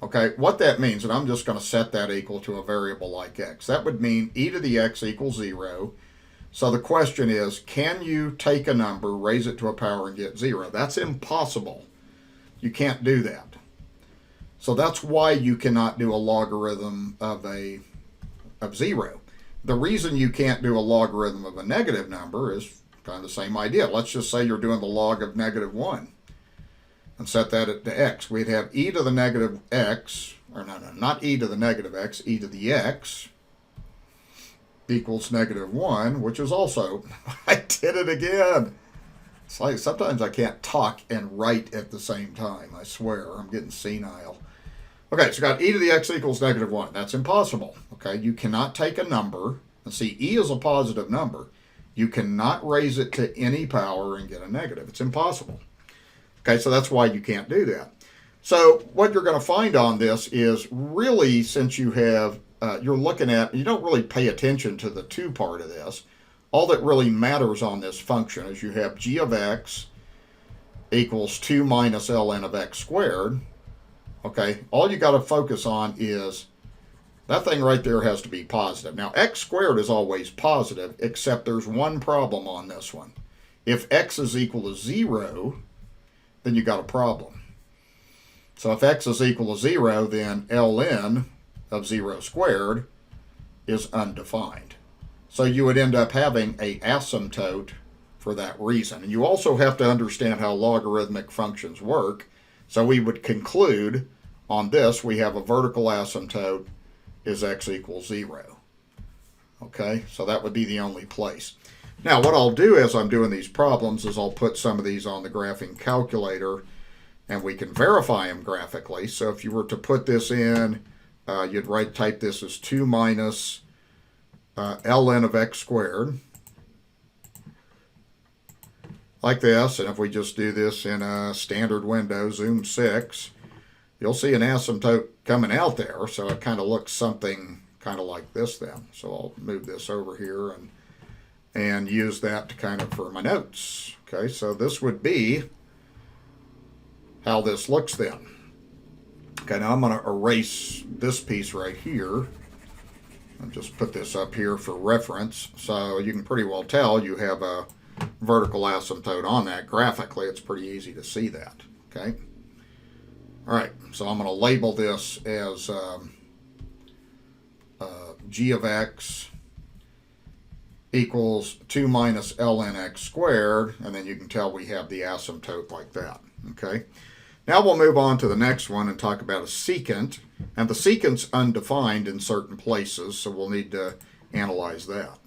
[SPEAKER 1] Okay, what that means, and I'm just going to set that equal to a variable like x. That would mean e to the x equals 0. So the question is, can you take a number, raise it to a power, and get 0? That's impossible. You can't do that. So that's why you cannot do a logarithm of 0. The reason you can't do a logarithm of a negative number is kind of the same idea. Let's just say you're doing the log of negative 1 and set that to x. We'd have e to the negative x, or no, not e to the negative x, e to the x equals negative 1, which is also, I did it again. It's like sometimes I can't talk and write at the same time. I swear, I'm getting senile. Okay, so got e to the x equals negative 1. That's impossible. Okay, you cannot take a number, and see, e is a positive number. You cannot raise it to any power and get a negative. It's impossible. Okay, so that's why you can't do that. So what you're going to find on this is really, since you have, you're looking at, you don't really pay attention to the 2 part of this. All that really matters on this function is you have g of x equals 2 minus ln of x squared. Okay, all you got to focus on is that thing right there has to be positive. Now, x squared is always positive, except there's one problem on this one. If x is equal to 0, then you got a problem. So if x is equal to 0, then ln of 0 squared is undefined. So you would end up having an asymptote for that reason. And you also have to understand how logarithmic functions work. So we would conclude on this, we have a vertical asymptote is x equals 0. Okay, so that would be the only place. Now what I'll do as I'm doing these problems is I'll put some of these on the graphing calculator and we can verify them graphically. So if you were to put this in, you'd type this as 2 minus ln of x squared, like this. And if we just do this in a standard window, zoom 6, you'll see an asymptote coming out there. So it kind of looks something kind of like this then. So I'll move this over here and use that to kind of for my notes. Okay, so this would be how this looks then. Okay, now I'm going to erase this piece right here. I'll just put this up here for reference. So you can pretty well tell you have a vertical asymptote on that. Graphically, it's pretty easy to see that. Okay. All right, so I'm going to label this as g of x equals 2 minus ln x squared, and then you can tell we have the asymptote like that. Okay. Now we'll move on to the next one and talk about a secant. And the secant's undefined in certain places, so we'll need to analyze that.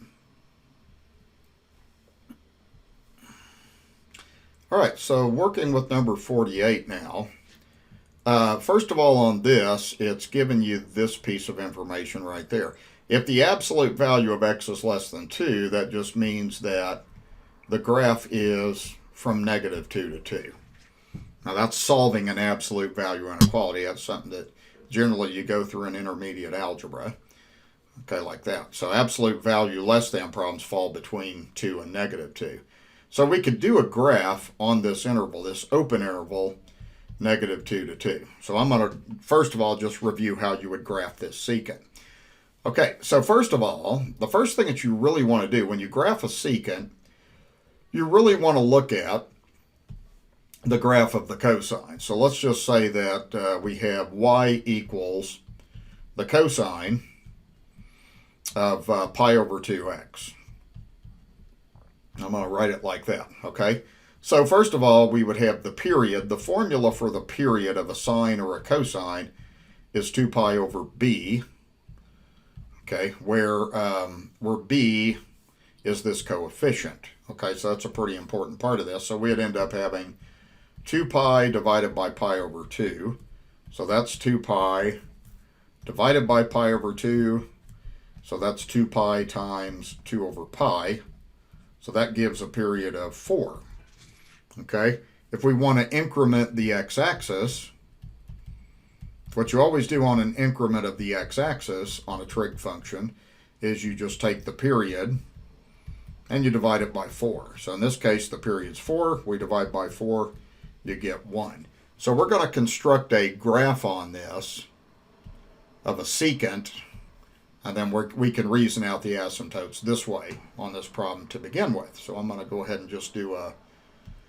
[SPEAKER 1] All right, so working with number 48 now. First of all, on this, it's giving you this piece of information right there. If the absolute value of x is less than 2, that just means that the graph is from -2 to 2. Now that's solving an absolute value inequality. That's something that generally you go through in intermediate algebra. Okay, like that. So absolute value less than problems fall between 2 and -2. So we could do a graph on this interval, this open interval, -2 to 2. So I'm going to, first of all, just review how you would graph this secant. Okay, so first of all, the first thing that you really want to do when you graph a secant, you really want to look at the graph of the cosine. So let's just say that we have y equals the cosine of pi over 2x. I'm going to write it like that, okay? So first of all, we would have the period. The formula for the period of a sine or a cosine is 2 pi over b. okay, where b is this coefficient. Okay, so that's a pretty important part of this. So we'd end up having 2 pi divided by pi over 2. So that's 2 pi divided by pi over 2. So that's 2 pi times 2 over pi. So that gives a period of 4. Okay, if we want to increment the x-axis, what you always do on an increment of the x-axis on a trig function is you just take the period and you divide it by 4. So in this case, the period's 4. We divide by 4, you get 1. So we're going to construct a graph on this of a secant, and then we can reason out the asymptotes this way on this problem to begin with. So I'm going to go ahead and just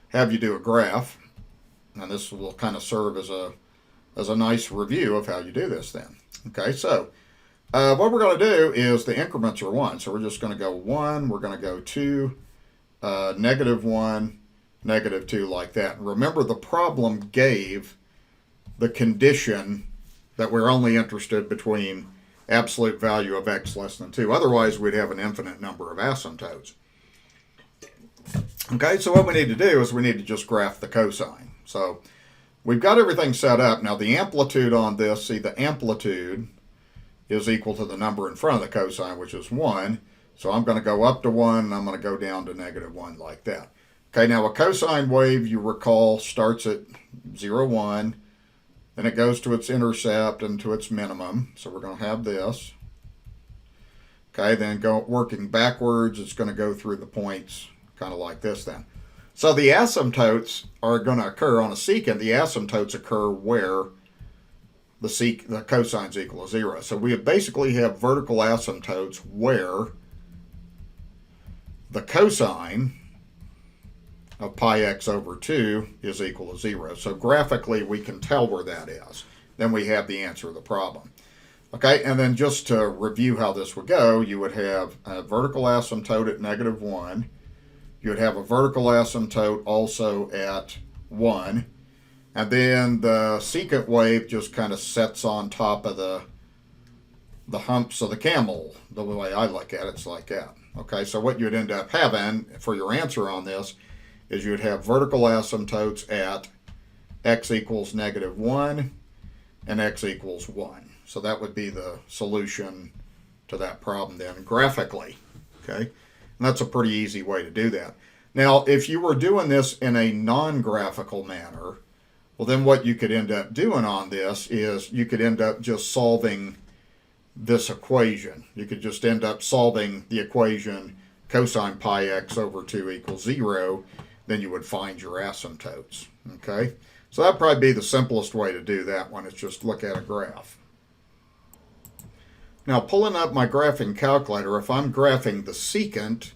[SPEAKER 1] have you do a graph, and this will kind of serve as a nice review of how you do this then. Okay, so what we're going to do is the increments are 1. So we're just going to go 1, we're going to go 2, -1, -2, like that. And remember, the problem gave the condition that we're only interested between absolute value of x less than 2. Otherwise, we'd have an infinite number of asymptotes. Okay, so what we need to do is we need to just graph the cosine. So we've got everything set up. Now the amplitude on this, see, the amplitude is equal to the number in front of the cosine, which is 1. So I'm going to go up to 1, and I'm going to go down to -1 like that. Okay, now a cosine wave, you recall, starts at 0, 1. Then it goes to its intercept and to its minimum. So we're going to have this. Okay, then working backwards, it's going to go through the points kind of like this then. So the asymptotes are going to occur on a secant. The asymptotes occur where the cosine's equal to 0. So we basically have vertical asymptotes where the cosine of pi x over 2 is equal to 0. So graphically, we can tell where that is. Then we have the answer of the problem. Okay, and then just to review how this would go, you would have a vertical asymptote at -1. You would have a vertical asymptote also at 1. And then the secant wave just kind of sets on top of the humps of the camel. The way I look at it, it's like that. Okay, so what you'd end up having for your answer on this is you'd have vertical asymptotes at x equals -1 and x equals 1. So that would be the solution to that problem then graphically. Okay, and that's a pretty easy way to do that. Now, if you were doing this in a non-graphical manner, well, then what you could end up doing on this is you could end up just solving this equation. You could just end up solving the equation cosine pi x over 2 equals 0. Then you would find your asymptotes. Okay, so that'd probably be the simplest way to do that one, is just look at a graph. Now, pulling up my graphing calculator, if I'm graphing the secant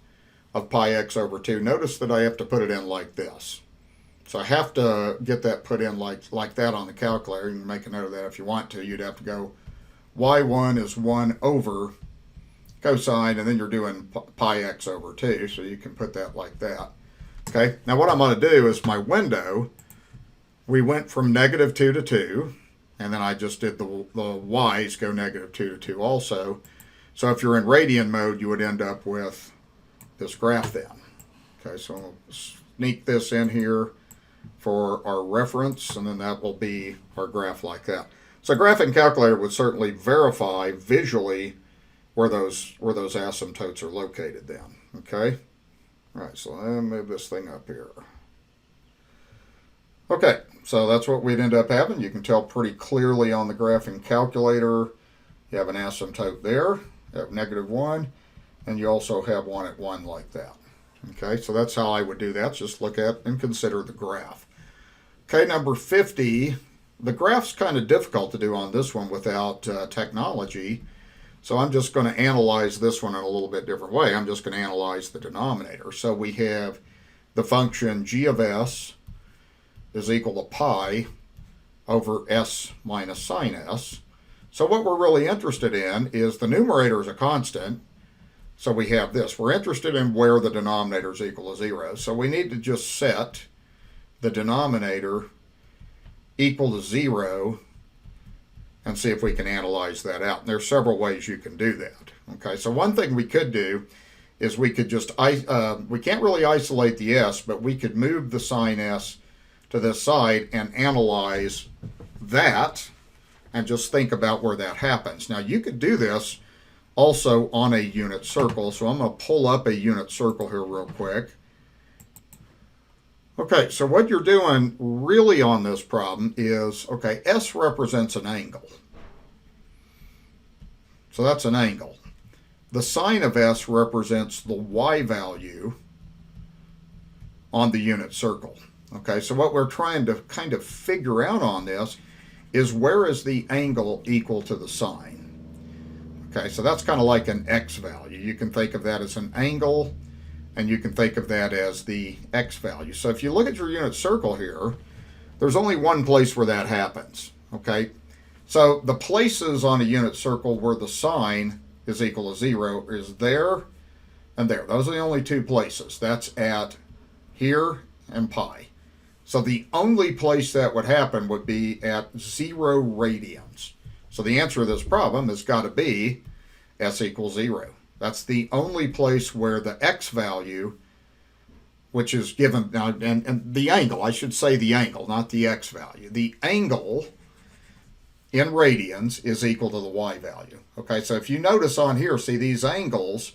[SPEAKER 1] of pi x over 2, notice that I have to put it in like this. So I have to get that put in like that on the calculator. You can make a note of that if you want to. You'd have to go y1 is 1 over cosine, and then you're doing pi x over 2, so you can put that like that. Okay, now what I'm going to do is my window, we went from -2 to 2, and then I just did the y's go -2 to 2 also. So if you're in radian mode, you would end up with this graph then. Okay, so I'll sneak this in here for our reference, and then that will be our graph like that. So graphing calculator would certainly verify visually where those asymptotes are located then. Okay. All right, so let me move this thing up here. Okay, so that's what we'd end up having. You can tell pretty clearly on the graphing calculator. You have an asymptote there at -1, and you also have one at 1 like that. Okay, so that's how I would do that. Just look at and consider the graph. Okay, number 50. The graph's kind of difficult to do on this one without technology. So I'm just going to analyze this one in a little bit different way. I'm just going to analyze the denominator. So we have the function g of s is equal to pi over s minus sine s. So what we're really interested in is the numerator is a constant. So we have this. We're interested in where the denominator is equal to 0. So we need to just set the denominator equal to 0 and see if we can analyze that out. And there's several ways you can do that. Okay, so one thing we could do is we could just, we can't really isolate the S, but we could move the sine S to this side and analyze that and just think about where that happens. Now you could do this also on a unit circle, so I'm going to pull up a unit circle here real quick. Okay, so what you're doing really on this problem is, okay, S represents an angle. So that's an angle. The sine of S represents the Y value on the unit circle. Okay, so what we're trying to kind of figure out on this is where is the angle equal to the sine? Okay, so that's kind of like an X value. You can think of that as an angle, and you can think of that as the X value. So if you look at your unit circle here, there's only one place where that happens. Okay, so the places on a unit circle where the sine is equal to 0 is there and there. Those are the only two places. That's at here and pi. So the only place that would happen would be at 0 radians. So the answer to this problem has got to be S equals 0. That's the only place where the X value, which is given, now, and the angle, I should say the angle, not the X value. The angle in radians is equal to the Y value. Okay, so if you notice on here, see these angles,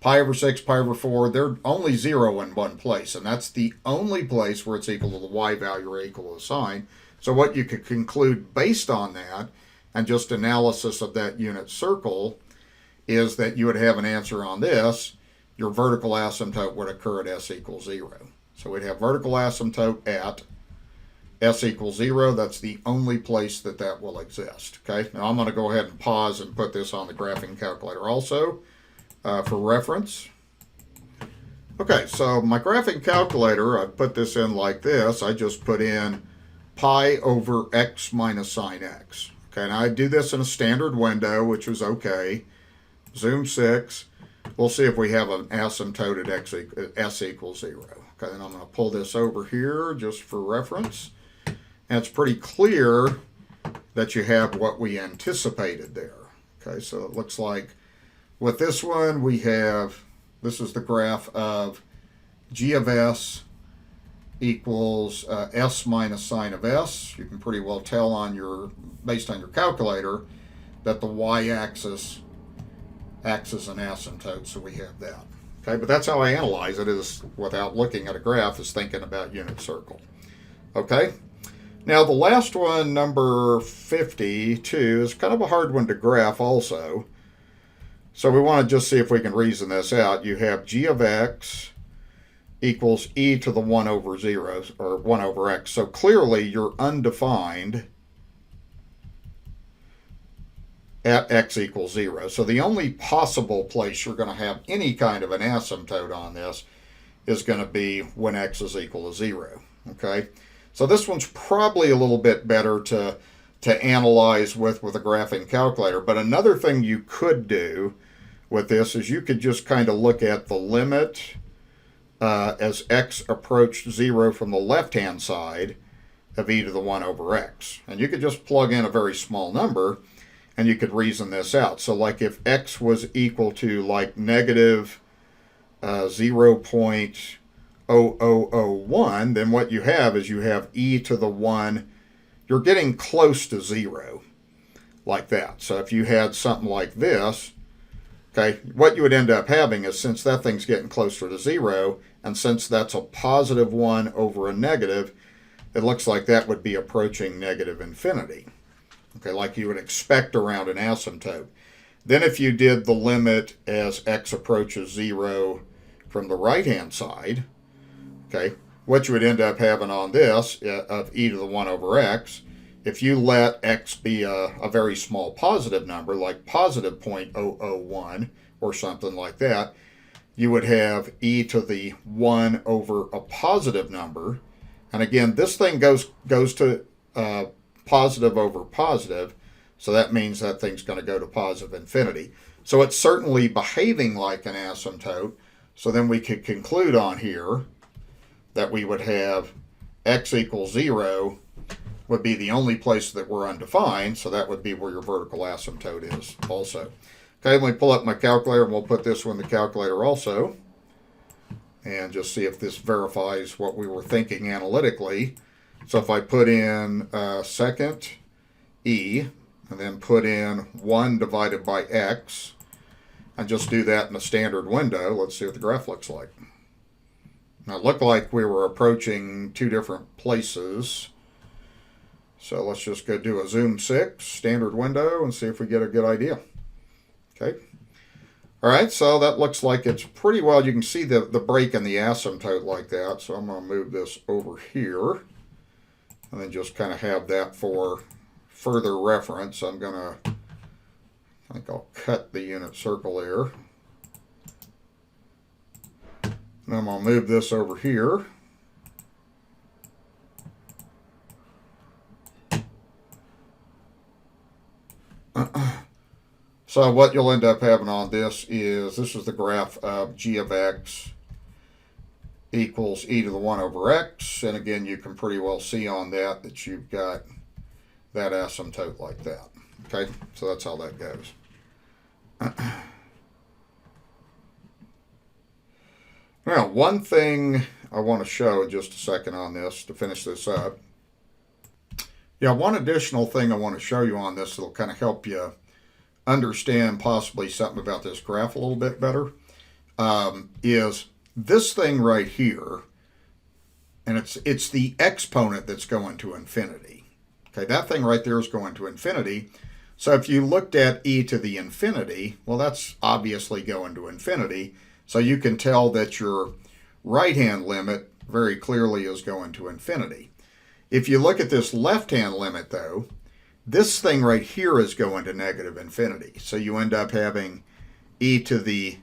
[SPEAKER 1] pi over 6, pi over 4, they're only 0 in one place, and that's the only place where it's equal to the Y value or equal to the sine. So what you could conclude based on that, and just analysis of that unit circle, is that you would have an answer on this. Your vertical asymptote would occur at S equals 0. So we'd have vertical asymptote at S equals 0. That's the only place that that will exist. Okay, now I'm going to go ahead and pause and put this on the graphing calculator also for reference. Okay, so my graphing calculator, I put this in like this. I just put in pi over x minus sine x. Okay, and I do this in a standard window, which was okay. Zoom 6. We'll see if we have an asymptote at S equals 0. Okay, then I'm going to pull this over here just for reference. And it's pretty clear that you have what we anticipated there. Okay, so it looks like with this one we have, this is the graph of g of s equals s minus sine of s. You can pretty well tell on your, based on your calculator, that the y-axis acts as an asymptote, so we have that. Okay, but that's how I analyze it, is without looking at a graph, is thinking about unit circle. Okay, now the last one, number 52, is kind of a hard one to graph also. So we want to just see if we can reason this out. You have g of x equals e to the 1 over 0, or 1 over x. So clearly you're undefined at x equals 0. So the only possible place you're going to have any kind of an asymptote on this is going to be when x is equal to 0. Okay, so this one's probably a little bit better to analyze with a graphing calculator. But another thing you could do with this is you could just kind of look at the limit as x approached 0 from the left-hand side of e to the 1 over x. And you could just plug in a very small number, and you could reason this out. So like if x was equal to like negative 0.0001, then what you have is you have e to the 1. You're getting close to 0, like that. So if you had something like this, okay, what you would end up having is, since that thing's getting closer to 0, and since that's a positive 1 over a negative, it looks like that would be approaching negative infinity. Okay, like you would expect around an asymptote. Then if you did the limit as x approaches 0 from the right-hand side, okay, what you would end up having on this of e to the 1 over x, if you let x be a very small positive number, like positive 0.001 or something like that, you would have e to the 1 over a positive number. And again, this thing goes to positive over positive, so that means that thing's going to go to positive infinity. So it's certainly behaving like an asymptote. So then we could conclude on here that we would have x equals 0 would be the only place that we're undefined, so that would be where your vertical asymptote is also. Okay, let me pull up my calculator and we'll put this one in the calculator also. And just see if this verifies what we were thinking analytically. So if I put in second e and then put in 1 divided by x and just do that in a standard window, let's see what the graph looks like. Now it looked like we were approaching two different places. So let's just go do a zoom 6 standard window and see if we get a good idea. Okay. All right, so that looks like it's pretty well. You can see the break in the asymptote like that. So I'm going to move this over here and then just kind of have that for further reference. I'm going to, I think I'll cut the unit circle there. And I'm going to move this over here. So what you'll end up having on this is the graph of g of x equals e to the 1 over x. And again, you can pretty well see on that you've got that asymptote like that. Okay, so that's how that goes. Now, one thing I want to show in just a second on this to finish this up. Yeah, one additional thing I want to show you on this that'll kind of help you understand possibly something about this graph a little bit better is this thing right here, and it's the exponent that's going to infinity. Okay, that thing right there is going to infinity. So if you looked at e to the infinity, well, that's obviously going to infinity. So you can tell that your right-hand limit very clearly is going to infinity. If you look at this left-hand limit, though, this thing right here is going to negative infinity. So you end up having e to the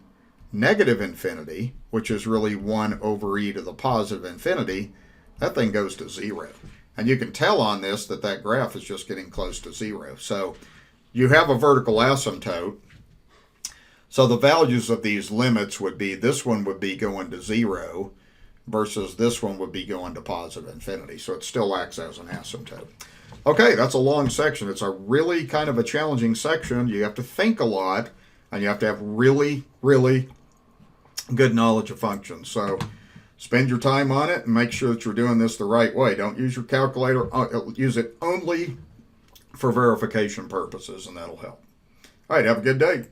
[SPEAKER 1] negative infinity, which is really 1 over e to the positive infinity. That thing goes to 0. And you can tell on this that that graph is just getting close to 0. So you have a vertical asymptote. So the values of these limits would be, this one would be going to 0 versus this one would be going to positive infinity. So it still acts as an asymptote. Okay, that's a long section. It's a really kind of a challenging section. You have to think a lot, and you have to have really, really good knowledge of functions. So spend your time on it and make sure that you're doing this the right way. Don't use your calculator. Use it only for verification purposes, and that'll help. All right, have a good day.